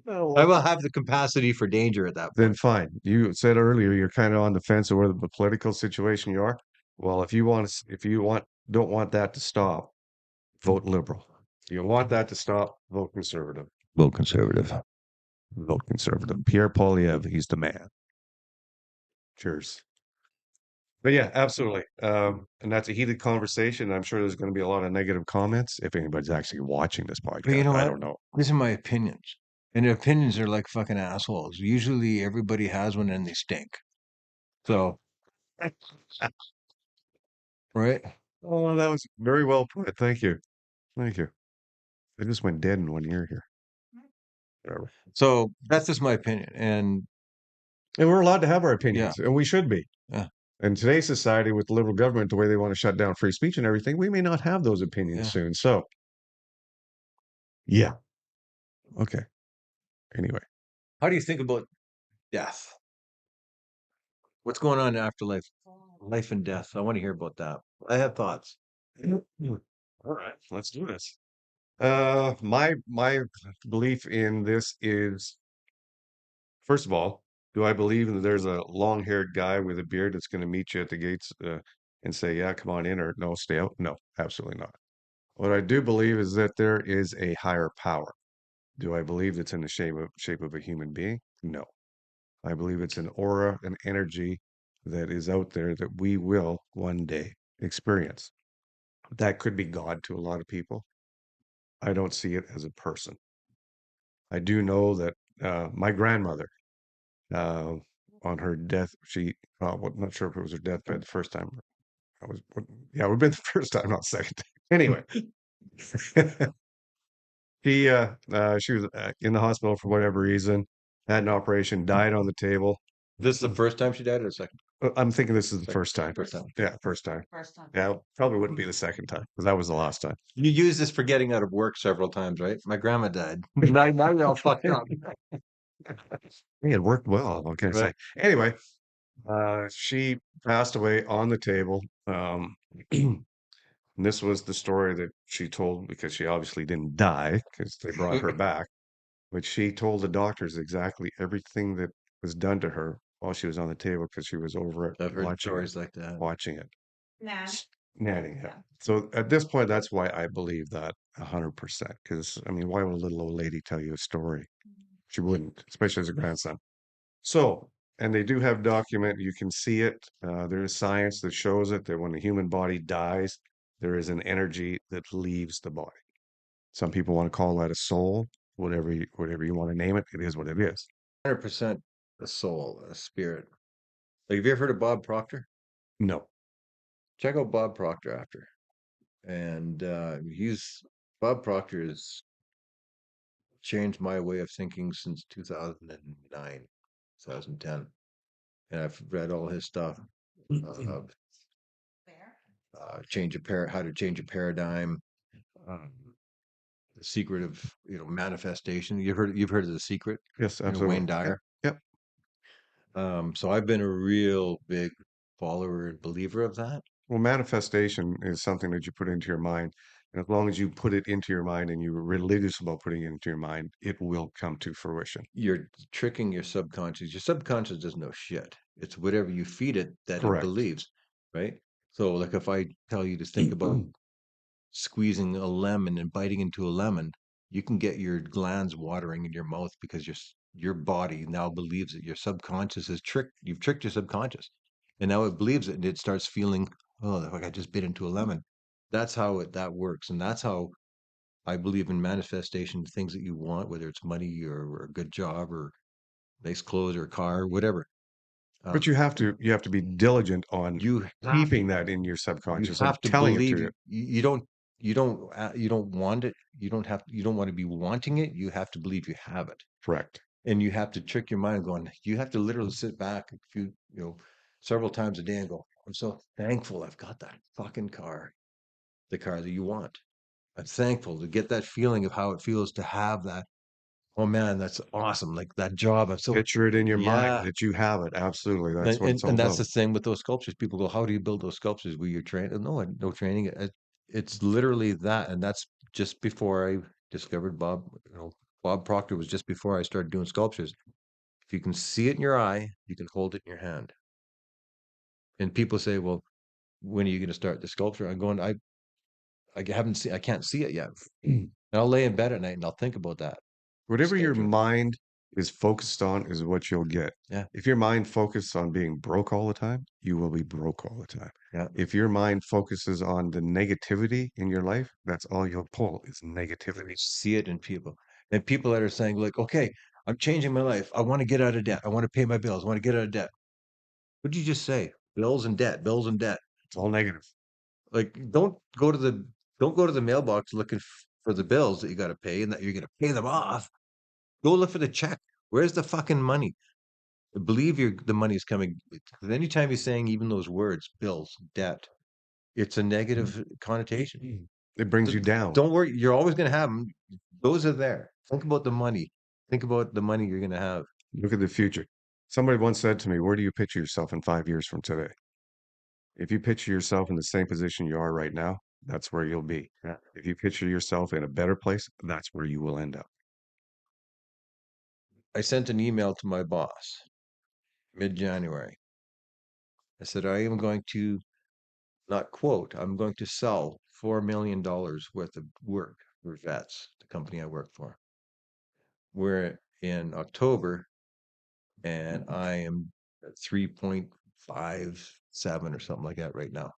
well, I will have the capacity for danger at that then point. fine. You said earlier you're kind of on the fence of where the political situation you are. Well, if you don't want that to stop, vote liberal. If you want that to stop, vote conservative. Vote conservative. Vote conservative. Pierre Poilievre, he's the man. Cheers. But yeah, absolutely. And that's a heated conversation. I'm sure there's going to be a lot of negative comments if anybody's actually watching this But podcast. you know I what? don't know. These are my opinions. And opinions are like fucking assholes. Usually everybody has one and they stink. So, right? Oh, that was very well put. Thank you. Thank you. I just went dead in one ear here. Whatever. So that's just my opinion. And And we're allowed to have our yeah, opinions, and we should be. yeah, In today's society, with the liberal government, the way they want to shut down free speech and everything, we may not have those opinions yeah. soon. So, yeah. Okay. Anyway, How do you think about death? What's going on in afterlife? Life and death. I want to hear about that. I have thoughts. all right, let's do this. My belief in this is, first of all, do I believe that there's a long-haired guy with a beard that's going to meet you at the gates and say, "Yeah, come on in," or "No, stay out"? No, absolutely not. What I do believe is that there is a higher power. Do I believe it's in the shape of a human being? No. I believe it's an aura, an energy that is out there that we will one day experience. That could be God to a lot of people. I don't see it as a person. I do know that my grandmother, uh, on her death, I'm not sure if it was her deathbed the first time. Yeah, it would have been the first time, not second time. Anyway, She was in the hospital for whatever reason, had an operation, died on the table. This is the first time she died, or the second? I'm thinking this is the Second. first time. First time. Yeah, first time. First time. Yeah, probably wouldn't be the second time because that was the last time. You use this for getting out of work several times, right? My grandma died. Now you're all fucked up. It worked well. What can I say? Right. Anyway, she passed away on the table. And this was the story that she told because she obviously didn't die because they brought her back. But she told the doctors exactly everything that was done to her while she was on the table because she was over it I've heard watching stories like that. watching it. Nah. Nanny. Yeah. So at this point, that's why I believe that 100%. Because I mean, why would a little old lady tell you a story? She wouldn't, especially as a grandson. So, and they do have document. You can see it. There is science that shows it that when the human body dies, there is an energy that leaves the body. Some people want to call that a soul. Whatever you want to name it, it is what it is. 100% a soul, a spirit. Like, have you ever heard of Bob Proctor? No. Check out Bob Proctor after. And Bob Proctor has changed my way of thinking since 2009, 2010. And I've read all his stuff. Uh, Where? how to change a paradigm, um, the secret of manifestation. You've heard of The Secret, Yes, absolutely. Wayne Dyer. Yep. So I've been a real big follower and believer of that. Well, manifestation is something that you put into your mind. And as long as you put it into your mind and you're religious about putting it into your mind, it will come to fruition. You're tricking your subconscious. Your subconscious doesn't know shit. It's whatever you feed it that it Correct. believes, right? So, like, if I tell you to think about squeezing a lemon and biting into a lemon, you can get your glands watering in your mouth because your body now believes it. Your subconscious is tricked. You've tricked your subconscious, and now it believes it, and it starts feeling, oh, like I just bit into a lemon. That's how that works, and that's how I believe in manifestation. Things that you want, whether it's money or a good job or nice clothes or a car, whatever. But Um, you have to be diligent on you keeping that in your you subconscious and have to telling it believe to you. you don't want it. You don't want to be wanting it. You have to believe you have it. Correct. And you have to trick your mind going, you have to literally sit back a few, several times a day and go, I'm so thankful I've got that fucking car, the car that you want. I'm thankful to get that feeling of how it feels to have that. Oh man, that's awesome. Like that job. I'm so, Picture it in your mind yeah. that you have it. Absolutely. That's And, what and, it's all and that's the about. thing with those sculptures. People go, how do you build those sculptures? Were you trained? No, no training. It's literally that. And that's just before I discovered Bob, Bob Proctor was just before I started doing sculptures. If you can see it in your eye, you can hold it in your hand. And people say, well, when are you going to start the sculpture? I'm going, I haven't seen, I can't see it yet. And I'll lay in bed at night and I'll think about that. Whatever your Schedule. mind is focused on is what you'll get. Yeah. If your mind focuses on being broke all the time, you will be broke all the time. Yeah. If your mind focuses on the negativity in your life, that's all you'll pull is negativity. See it in people. And people that are saying, like, okay, I'm changing my life. I want to get out of debt. I want to pay my bills. I want to get out of debt. What did you just say? Bills and debt, bills and debt. It's all negative. Like, don't go to the mailbox looking for the bills that you got to pay and that you're going to pay them off. Go look for the check. Where's the fucking money? Believe the money's coming. Because anytime you're saying even those words, bills, debt, it's a negative connotation. It brings you down. Don't worry, you're always going to have them. Those are there. Think about the money. Think about the money you're going to have. Look at the future. Somebody once said to me, where do you picture yourself in 5 years from today? If you picture yourself in the same position you are right now, that's where you'll be. Yeah. If you picture yourself in a better place, that's where you will end up. I sent an email to my boss mid-January. I said, I am going to not quote, I'm going to sell $4 million worth of work for vets, the company I work for. We're in October and I am at 3.57 or something like that right now,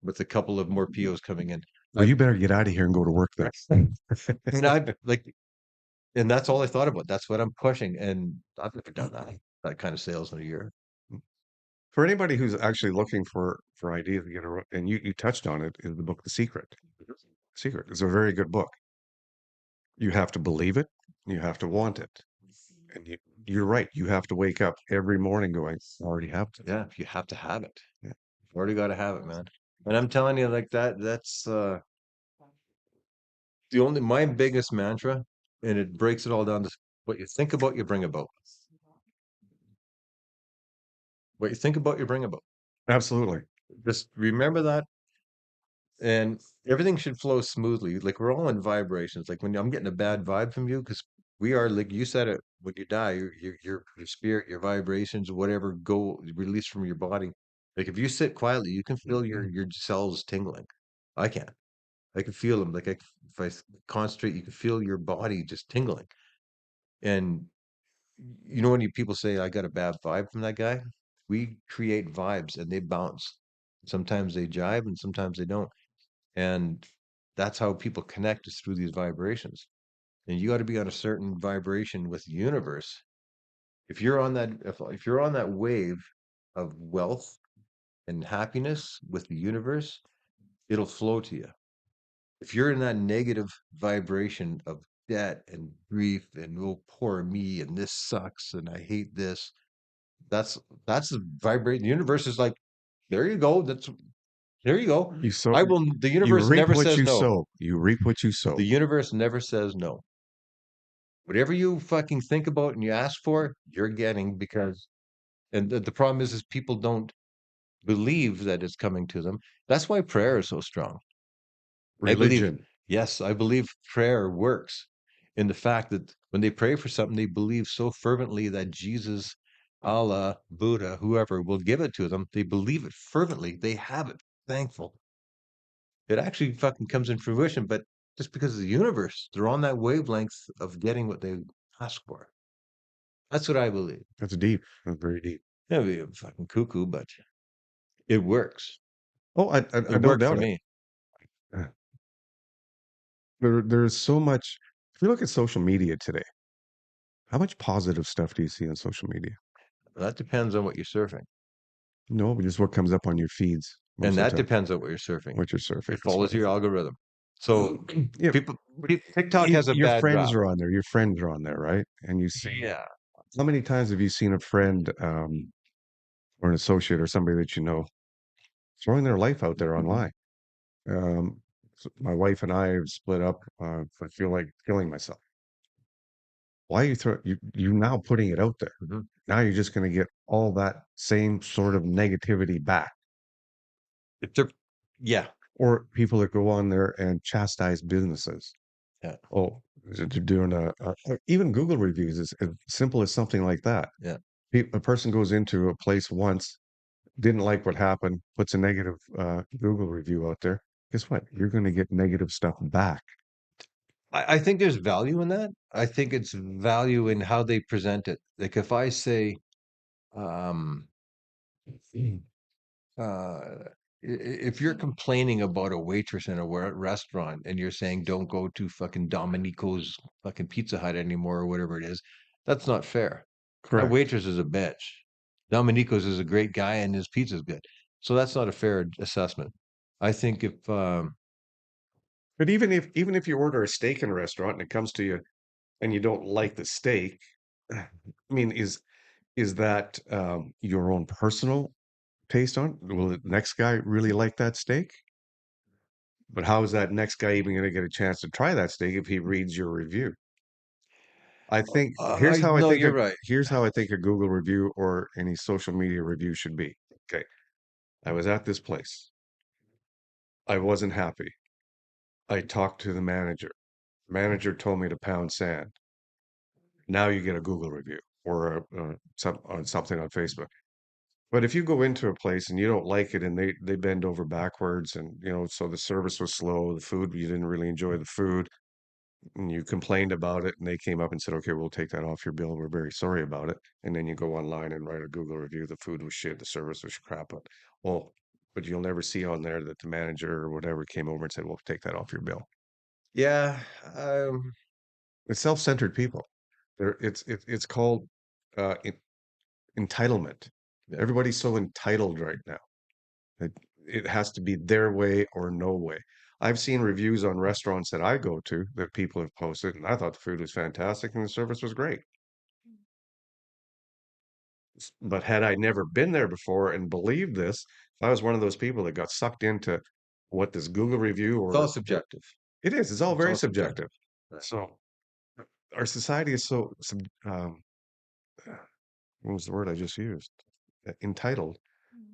with a couple of more POs coming in. Well, you better get out of here and go to work then. And I like, and that's all I thought about. That's what I'm pushing. And I've never done that kind of sales in a year. For anybody who's actually looking for ideas to get and you touched on it, is the book The Secret. Secret is a very good book. You have to believe it. You have to want it. And you're right. You have to wake up every morning going, I already have to. Yeah, you have to have it. Yeah. You already got to have it, man. And I'm telling you, like that's my biggest mantra, and it breaks it all down to what you think about, you bring about. What you think about, you bring about. Absolutely. Just remember that, and everything should flow smoothly. Like we're all in vibrations. Like when I'm getting a bad vibe from you, because we are, like you said it, when you die, your spirit, your vibrations, whatever go release from your body. Like if you sit quietly, you can feel your cells tingling. I can. I can feel them. Like if I concentrate, you can feel your body just tingling. And you know when people say I got a bad vibe from that guy, we create vibes and they bounce. Sometimes they jive and sometimes they don't. And that's how people connect is through these vibrations. And you got to be on a certain vibration with the universe. If you're on that wave of wealth and happiness with the universe, it'll flow to you. If you're in that negative vibration of debt and grief and oh poor me and this sucks and I hate this, that's that's the vibrate. The universe is like, there you go. There you go. You so I will. The you universe reap never what says you no. sow. You reap what you sow. The universe never says no. Whatever you fucking think about and you ask for, you're getting because. And the problem is people don't believe that it's coming to them. That's why prayer is so strong. I believe, Religion. yes, I believe prayer works in the fact that when they pray for something, they believe so fervently that Jesus, Allah, Buddha, whoever will give it to them. They believe it fervently. They have it. Thankful. It actually fucking comes in fruition, but just because of the universe, they're on that wavelength of getting what they ask for. That's what I believe. That's deep. That's very deep. Yeah, be fucking cuckoo, but it works. Oh, I It don't worked for doubt it. me. Yeah. There's so much. If you look at social media today, how much positive stuff do you see on social media? That depends on what you're surfing. No, but just what comes up on your feeds And most of that the time. depends on what you're surfing. What you're surfing. It That's what follows I your thought. algorithm. So Yeah, people, but TikTok has a your bad friends rap. are on there. Your friends are on there, right? And you see Yeah. how many times have you seen a friend or an associate or somebody that you know throwing their life out there online? My wife and I have split up. I feel like killing myself. Why are you now putting it out there? Mhm. Now you're just going to get all that same sort of negativity back. If they're, yeah, Or people that go on there and chastise businesses. yeah, Oh, they're doing even Google reviews is as simple as something like that. yeah. A person goes into a place once, didn't like what happened, puts a negative Google review out there. Guess what? You're going to get negative stuff back. I think there's value in that. I think it's value in how they present it. Like if I say, um, if you're complaining about a waitress in a restaurant and you're saying don't go to fucking Dominico's fucking Pizza Hut anymore or whatever it is, that's not fair. That Correct. waitress is a bitch. Dominico's is a great guy and his pizza's good. So that's not a fair assessment. I think if But even if you order a steak in a restaurant and it comes to you and you don't like the steak, I mean, is that your own personal taste on it? Will the next guy really like that steak? But how is that next guy even going to get a chance to try that steak if he reads your review? I think I no, you're right. here's how I think a Google review or any social media review should be. Okay, I was at this place. I wasn't happy. I talked to the manager. Manager told me to pound sand. Now you get a Google review or something on Facebook. But if you go into a place and you don't like it and they bend over backwards and so the service was slow, the food you didn't really enjoy the food, and you complained about it and they came up and said, okay, we'll take that off your bill. We're very sorry about it. And then you go online and write a Google review. The food was shit. The service was crap. Well, but you'll never see on there that the manager or whatever came over and said, we'll take that off your bill. Yeah, It's self-centered people. It's called uh, en- entitlement. yeah. Everybody's so entitled right now. It, it has to be their way or no way. I've seen reviews on restaurants that I go to that people have posted, and I thought the food was fantastic and the service was great. But had I never been there before and believed this, if I was one of those people that got sucked into what this Google review It's all or subjective. it's all It's very all subjective. subjective. So our society is so what was the word I just used? Entitled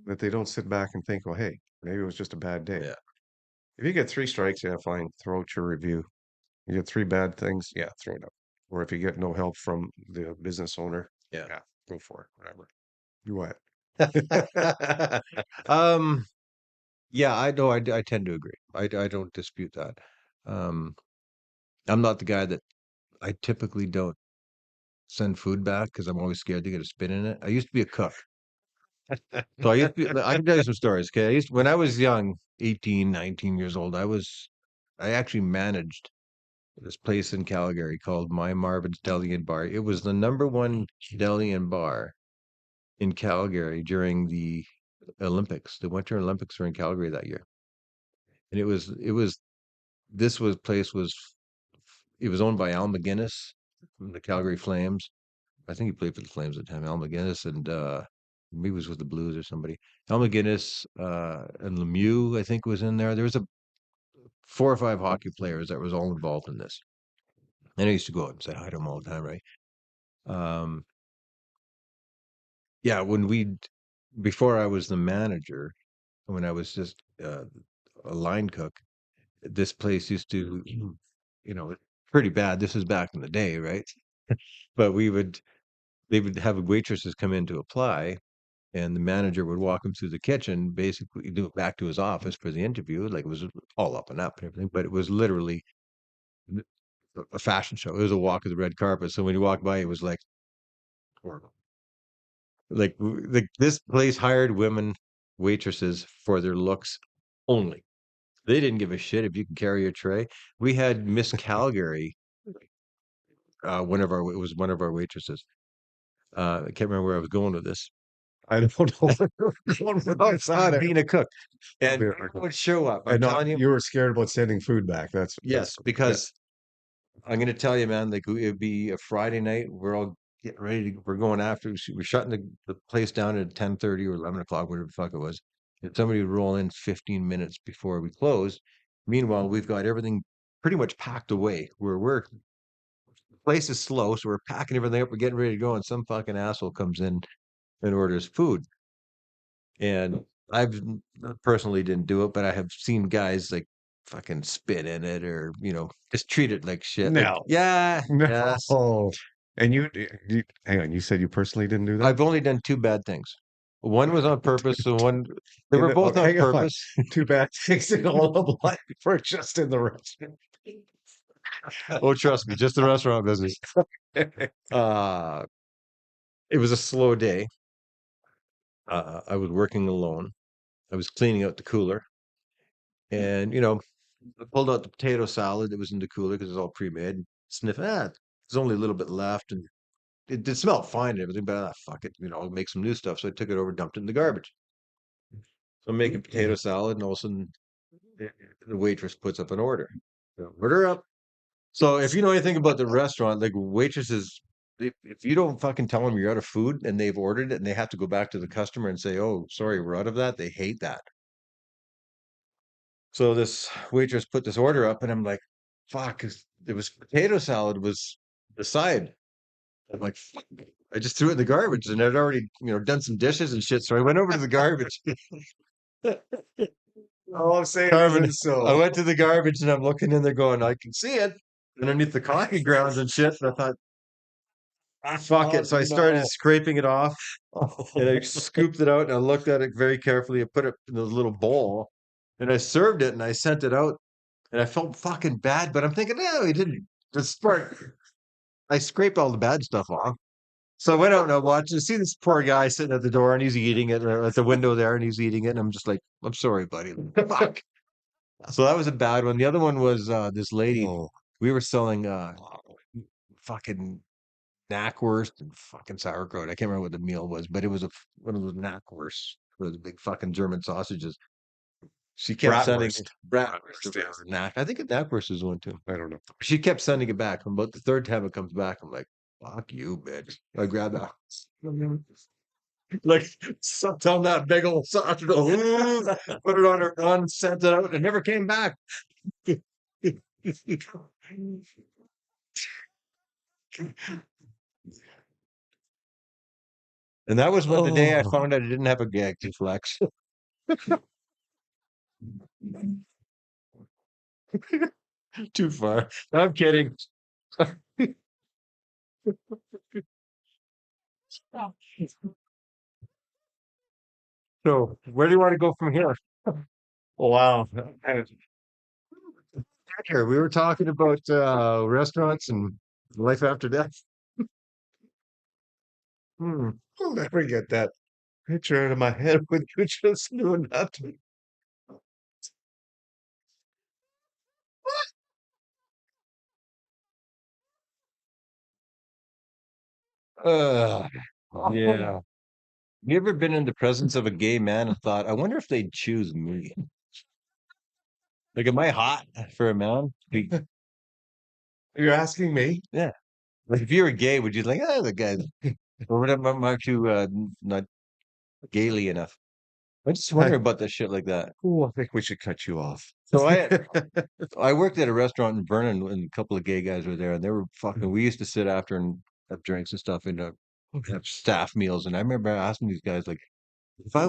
that they don't sit back and think, well, hey, maybe it was just a bad day. Yeah. If you get 3 strikes, yeah, fine, throw out your review. You get 3 bad things, yeah, throw it up. Or if you get no help from the business owner, Yeah. yeah, go for it, whatever. You what? Um, yeah, I know. I tend to agree. I don't dispute that. Um, I'm not the guy that I typically don't send food back because I'm always scared to get a spit in it. I used to be a cook. So I used to be, I can tell you some stories. Okay. When I was young, 18, 19 years old, I actually managed this place in Calgary called My Marvin's Deli and Bar. It was the #1 deli and bar in Calgary during the Olympics. The Winter Olympics were in Calgary that year. And this was place was, it was owned by Al McGuinness from the Calgary Flames. I think he played for the Flames at the time. Al McGuinness and maybe he was with the Blues or somebody. Al McGuinness and Lemieux, I think, was in there. There was a 4 or 5 hockey players that was all involved in this. And I used to go out and say hi to them all the time, right? Um, yeah, before I was the manager, when I was just a line cook, this place used to, pretty bad. This is back in the day, right? But they would have waitresses come in to apply, and the manager would walk him through the kitchen, basically do it back to his office for the interview. Like it was all up and up and everything, but it was literally a fashion show. It was a walk of the red carpet. So when you walk by, it was like, like this place hired women waitresses for their looks only. They didn't give a shit if you could carry a tray. We had Miss Calgary, it was one of our waitresses. I can't remember where I was going with this. I don't know where you're going with this on it. Being a cook, and Yeah. people would show up. I'm And not, telling you, you were scared about sending food back. That's yes, because I'm going to tell you, man, like it'd be a Friday night. We're all getting ready to, we're going after, we're shutting the place down at 10:30 or 11 o'clock, whatever the fuck it was. And somebody would roll in 15 minutes before we close. Meanwhile, we've got everything pretty much packed away. The place is slow, so we're packing everything up. We're getting ready to go, and some fucking asshole comes in and orders food. And I've personally didn't do it, but I have seen guys like fucking spit in it or, just treat it like shit. Like, no, yeah, yes. no. And hang on, you said you personally didn't do that? I've only done 2 bad things. One was on purpose, so they were both on hang on. purpose. Too bad things in all of life for just in the restaurant. Oh, trust me, just the restaurant business. Uh, it was a slow day. I was working alone. I was cleaning out the cooler, and I pulled out the potato salad that was in the cooler because it was all pre-made. Sniff, there's only a little bit left, and it did smell fine and everything, but fuck it, I'll make some new stuff. So I took it over, dumped it in the garbage. So I'm making potato salad, and all of a sudden the waitress puts up an order. Order up. So if you know anything about the restaurant, like waitresses, if you don't fucking tell them you're out of food and they've ordered it and they have to go back to the customer and say, "Oh, sorry, we're out of that," they hate that. So this waitress put this order up, and I'm like, "Fuck!" 'Cause it was potato salad was the side. I'm like, "Fuck." I just threw it in the garbage, and I'd already, done some dishes and shit. So I went over to the garbage. All I'm saying Carmen, is so. I went to the garbage and I'm looking in there going, I can see it underneath the coffee grounds and shit. And I thought, fuck it. So I started scraping it off and I scooped it out and I looked at it very carefully. I put it in a little bowl and I served it and I sent it out and I felt fucking bad, but I'm thinking, no, he didn't. I scraped all the bad stuff off. So I went out and I watched and see this poor guy sitting at the door and he's eating it at the window there and he's eating it. And I'm just like, I'm sorry, buddy. Fuck. So that was a bad one. The other one was this lady. Oh, We were selling fucking knackwurst and fucking sauerkraut. I can't remember what the meal was, but it was one of those knackwursts, those big fucking German sausages. She kept sending Bratwurst. Bratwurst Yes. or Knack. I think a Knackwurst is one too. I don't know. She kept sending it back. About the third time it comes back, I'm like, "Fuck you, bitch!" I grab that, like sucked on that big old sausage, put it on her gun, sent it out, and never came back. And that was what the day I Oh. found out I didn't have a gag reflex. Too far. I'm kidding. So, where do you want to go from here? Wow. Here, we were talking about restaurants and life after death. Hmm. I'll never get that picture out of my head with you just doing nothing. Uh, yeah. You ever been in the presence of a gay man and thought, I wonder if they'd choose me? Like, am I hot for a man? You're asking me? Yeah. Like, if you were gay, would you think, oh, the guy, or would aren't you not gaily enough? I just wonder about that shit like that. Oh, I think we should cut you off. So I worked at a restaurant in Vernon, and a couple of gay guys were there, and they were fucking. We used to sit after and have drinks and stuff, and have staff meals. And I remember asking these guys, like, if I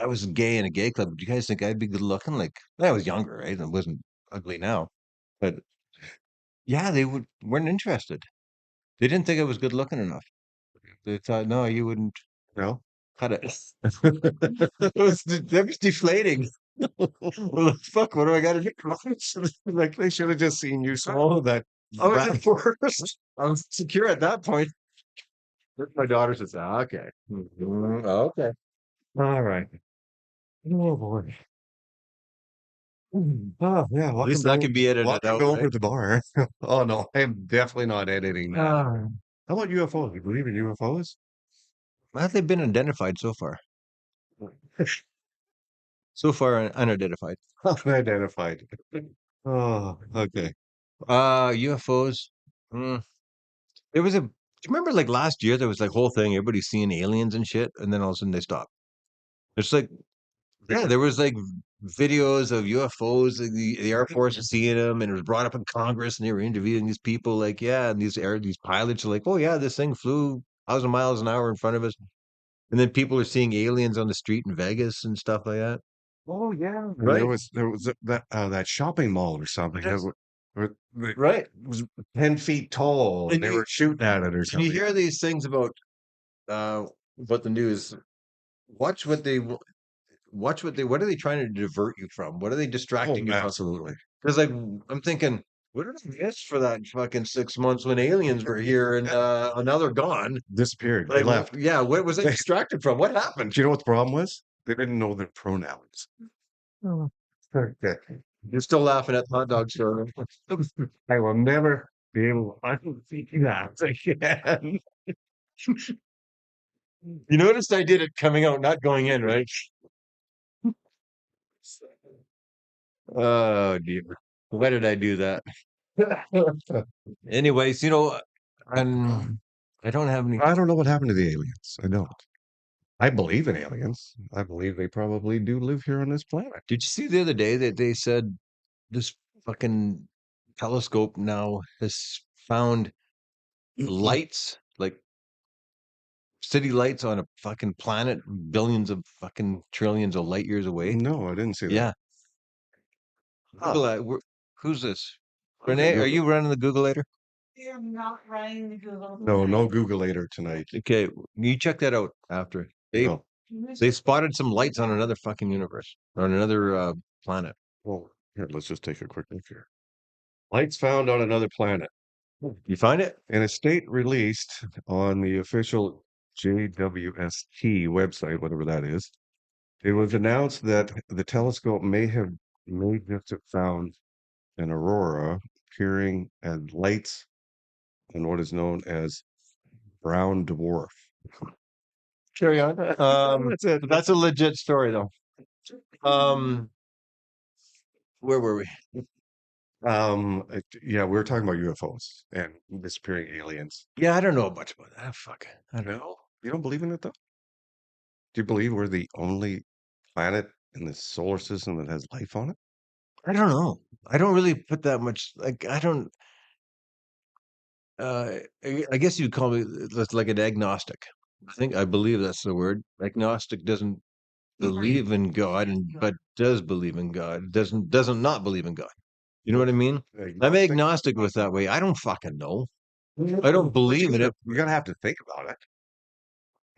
was gay in a gay club, do you guys think I'd be good looking? Like, I was younger, right? I wasn't ugly now, but yeah, they weren't interested. They didn't think I was good looking enough. They thought, no, you wouldn't No? cut it. That was deflating. Well, fuck, what do I got to do? Like they should have just seen you Oh, swallow that. I was rat. at first. I was secure at that point. My daughter says, okay. Okay. All right. Oh boy. Oh yeah, At least that can be edited welcome out, to Over right? the Bar. Oh no, I'm definitely not editing that. Ah. How about UFOs? You believe in UFOs? Have they been identified so far? So far, unidentified. Unidentified. Oh, okay. UFOs. Mm. There was a. Do you remember like last year? There was like whole thing. Everybody's seeing aliens and shit, and then all of a sudden they stop. It's like, yeah, there was like videos of UFOs. Like the Air Force was seeing them, and it was brought up in Congress, and they were interviewing these people. Like, yeah, and these pilots are like, oh yeah, this thing flew 1,000 miles an hour in front of us, and then people are seeing aliens on the street in Vegas and stuff like that. Oh yeah. And Right. there was that shopping mall or something That's- it Right. was 10 feet tall, and they were shooting at it or You something. hear these things about the news. Watch what they what are they trying to divert you from? What are they Oh, distracting you from? absolutely. Because like I'm thinking, what did I miss for that fucking 6 months when aliens were here and now they're gone? Disappeared. They Like, left. yeah, what was I They- distracted from? What happened? Do you know what the problem was? They didn't know their pronouns. Oh. Okay. You're still laughing at the hot dog story. I will never be able to unsee that again. You noticed I did it coming out, not going in, right? Oh dear. Why did I do that? Anyways, I don't have any. I don't know what happened to the aliens. I don't. I believe in aliens. I believe they probably do live here on this planet. Did you see the other day that they said this fucking telescope now has found lights, like city lights on a fucking planet billions of fucking trillions of light years away? No, I didn't see that. Yeah. Google that. Who's this? Renee, are you running the Googleator? You're not running the Google. No, no Googleator tonight. Okay, you check that out after. No. They spotted some lights on another fucking universe, on another planet. Well, here, let's just take a quick look here. Lights found on another planet. You find it? In a state released on the official JWST website, whatever that is, it was announced that the telescope may just have found an aurora appearing and lights on what is known as brown dwarf. Carry on. That's it. That's a legit story, though. Where were we? Yeah, we were talking about UFOs and disappearing aliens. Yeah, I don't know much about that. Fuck. I don't know. No, you don't believe in it though? Do you believe we're the only planet in the solar system that has life on it? I don't know. I don't really put that much. Like, I don't. I guess you'd call me like an agnostic. I believe that's the word. Agnostic doesn't believe in God, and but does believe in God. Doesn't not believe in God. You know what I mean? I'm Agnostic? agnostic with that way. I don't fucking know. I don't But believe in it. you gotta have to think about it.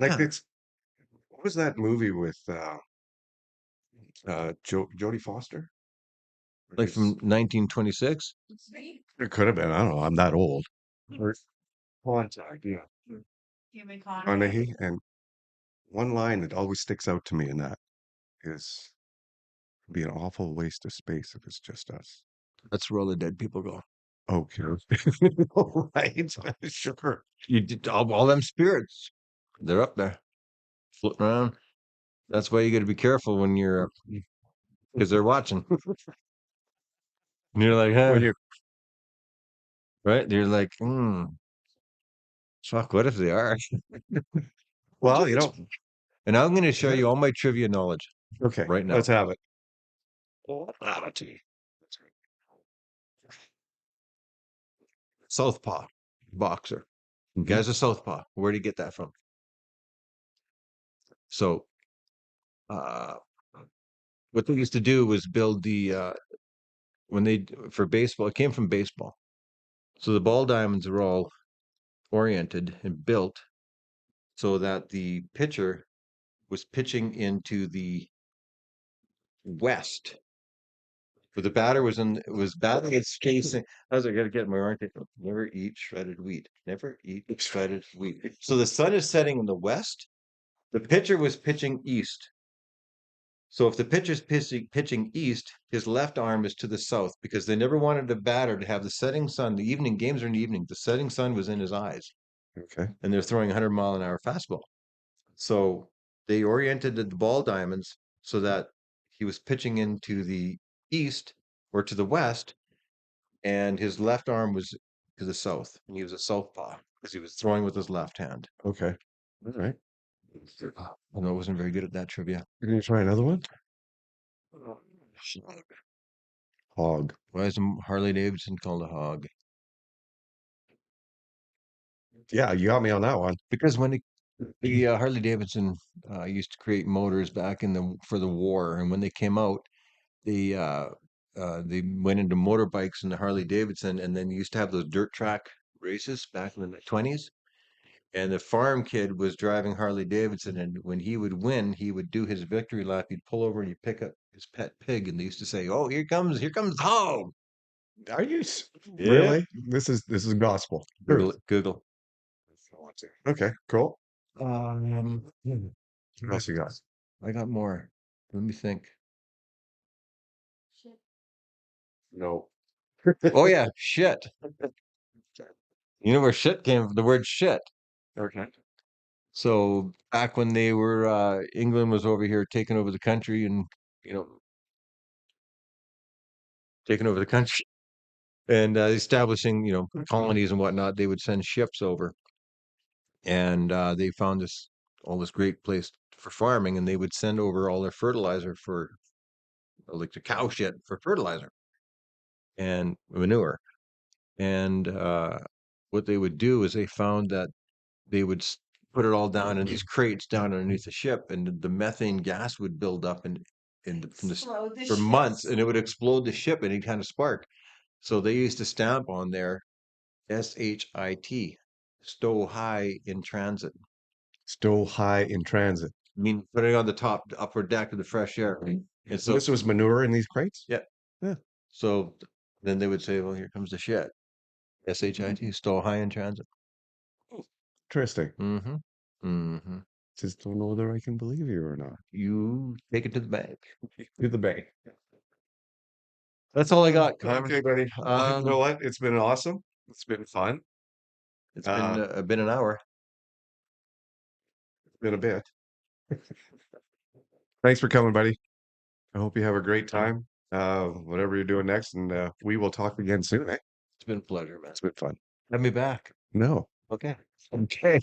Like Yeah, it's what was that movie with Jodie Foster? like from 1926. It could have been. I don't know. I'm that old. Or Contact, yeah. Human Carnegie, and one line that always sticks out to me in that is it'd be an awful waste of space if it's just us. That's where all the dead people go. Okay. All right. Sure. You did all them spirits. They're up there floating around. That's why you got to be careful when you're because they're watching. And you're like, When huh? you Right? You're like, fuck. What if they are? well, you know, And I'm going to show you all my trivia knowledge okay, right now. let's have it. Southpaw boxer. Mhm. Guy's a southpaw. Where do you get that from? So, uh, what they used to do was build the when they for baseball. It came from baseball. So the ball diamonds are all oriented and built so that the pitcher was pitching into the west. But the batter was batting its facing. How's I gotta get my orange? Never eat shredded wheat. Never eat shredded wheat. So the sun is setting in the west. The pitcher was pitching east. So if the pitcher's pitching east, his left arm is to the south because they never wanted a batter to have the setting sun. The evening games are in the evening. The setting sun was in his eyes, Okay. and they're throwing 100-mile-an-hour fastball. So they oriented the ball diamonds so that he was pitching into the east or to the west, and his left arm was to the south, and he was a southpaw because he was throwing with his left hand. Okay. All right. I know I wasn't very good at that trivia. Can you try another one? Hog. Why is a Harley Davidson called a hog? Yeah, you got me on that one. Because when the Harley Davidson used to create motors back in the for the war, and when they came out, they went into motorbikes and the Harley Davidson, and then you used to have those dirt track races back in the 20s. And the farm kid was driving Harley Davidson, and when he would win, he would do his victory lap. He'd pull over and he'd pick up his pet pig, and they used to say, "Oh, here comes the hog." Are you Yeah. really? This is gospel. Google it. Google. Okay, cool. Um, What else you got? I got more. Let me think. No. Oh yeah, shit. You know where shit came from? The word shit. Okay. So back when they were England was over here taking over the country and you know taking over the country and establishing colonies and whatnot, they would send ships over and they found this great place for farming, and they would send over all their fertilizer for like the cow shit for fertilizer and manure. And what they would do is they found that they would put it all down in these crates down underneath the ship, and the methane gas would build up for months, and it would explode the ship, and it kind of spark. So they used to stamp on there SHIT, stow high in transit. Still high in transit. I mean, putting on the top, the upper deck of the fresh air. And so, This was manure in these crates? yeah. Yeah. So then they would say, well, here comes the shit. SHIT, stow high in transit. Interesting. Mm-hmm. Mm-hmm. Just don't know whether I can believe you or not. You take it to the bank. To the bank. That's all I got, Carmen. Okay, buddy. You know what? It's been awesome. It's been fun. It's Uh, been an hour. been a bit. Thanks for coming, buddy. I hope you have a great time, whatever you're doing next, and we will talk again soon. Eh? It's been a pleasure, man. It's been fun. Have me back. No. Okay. Okay.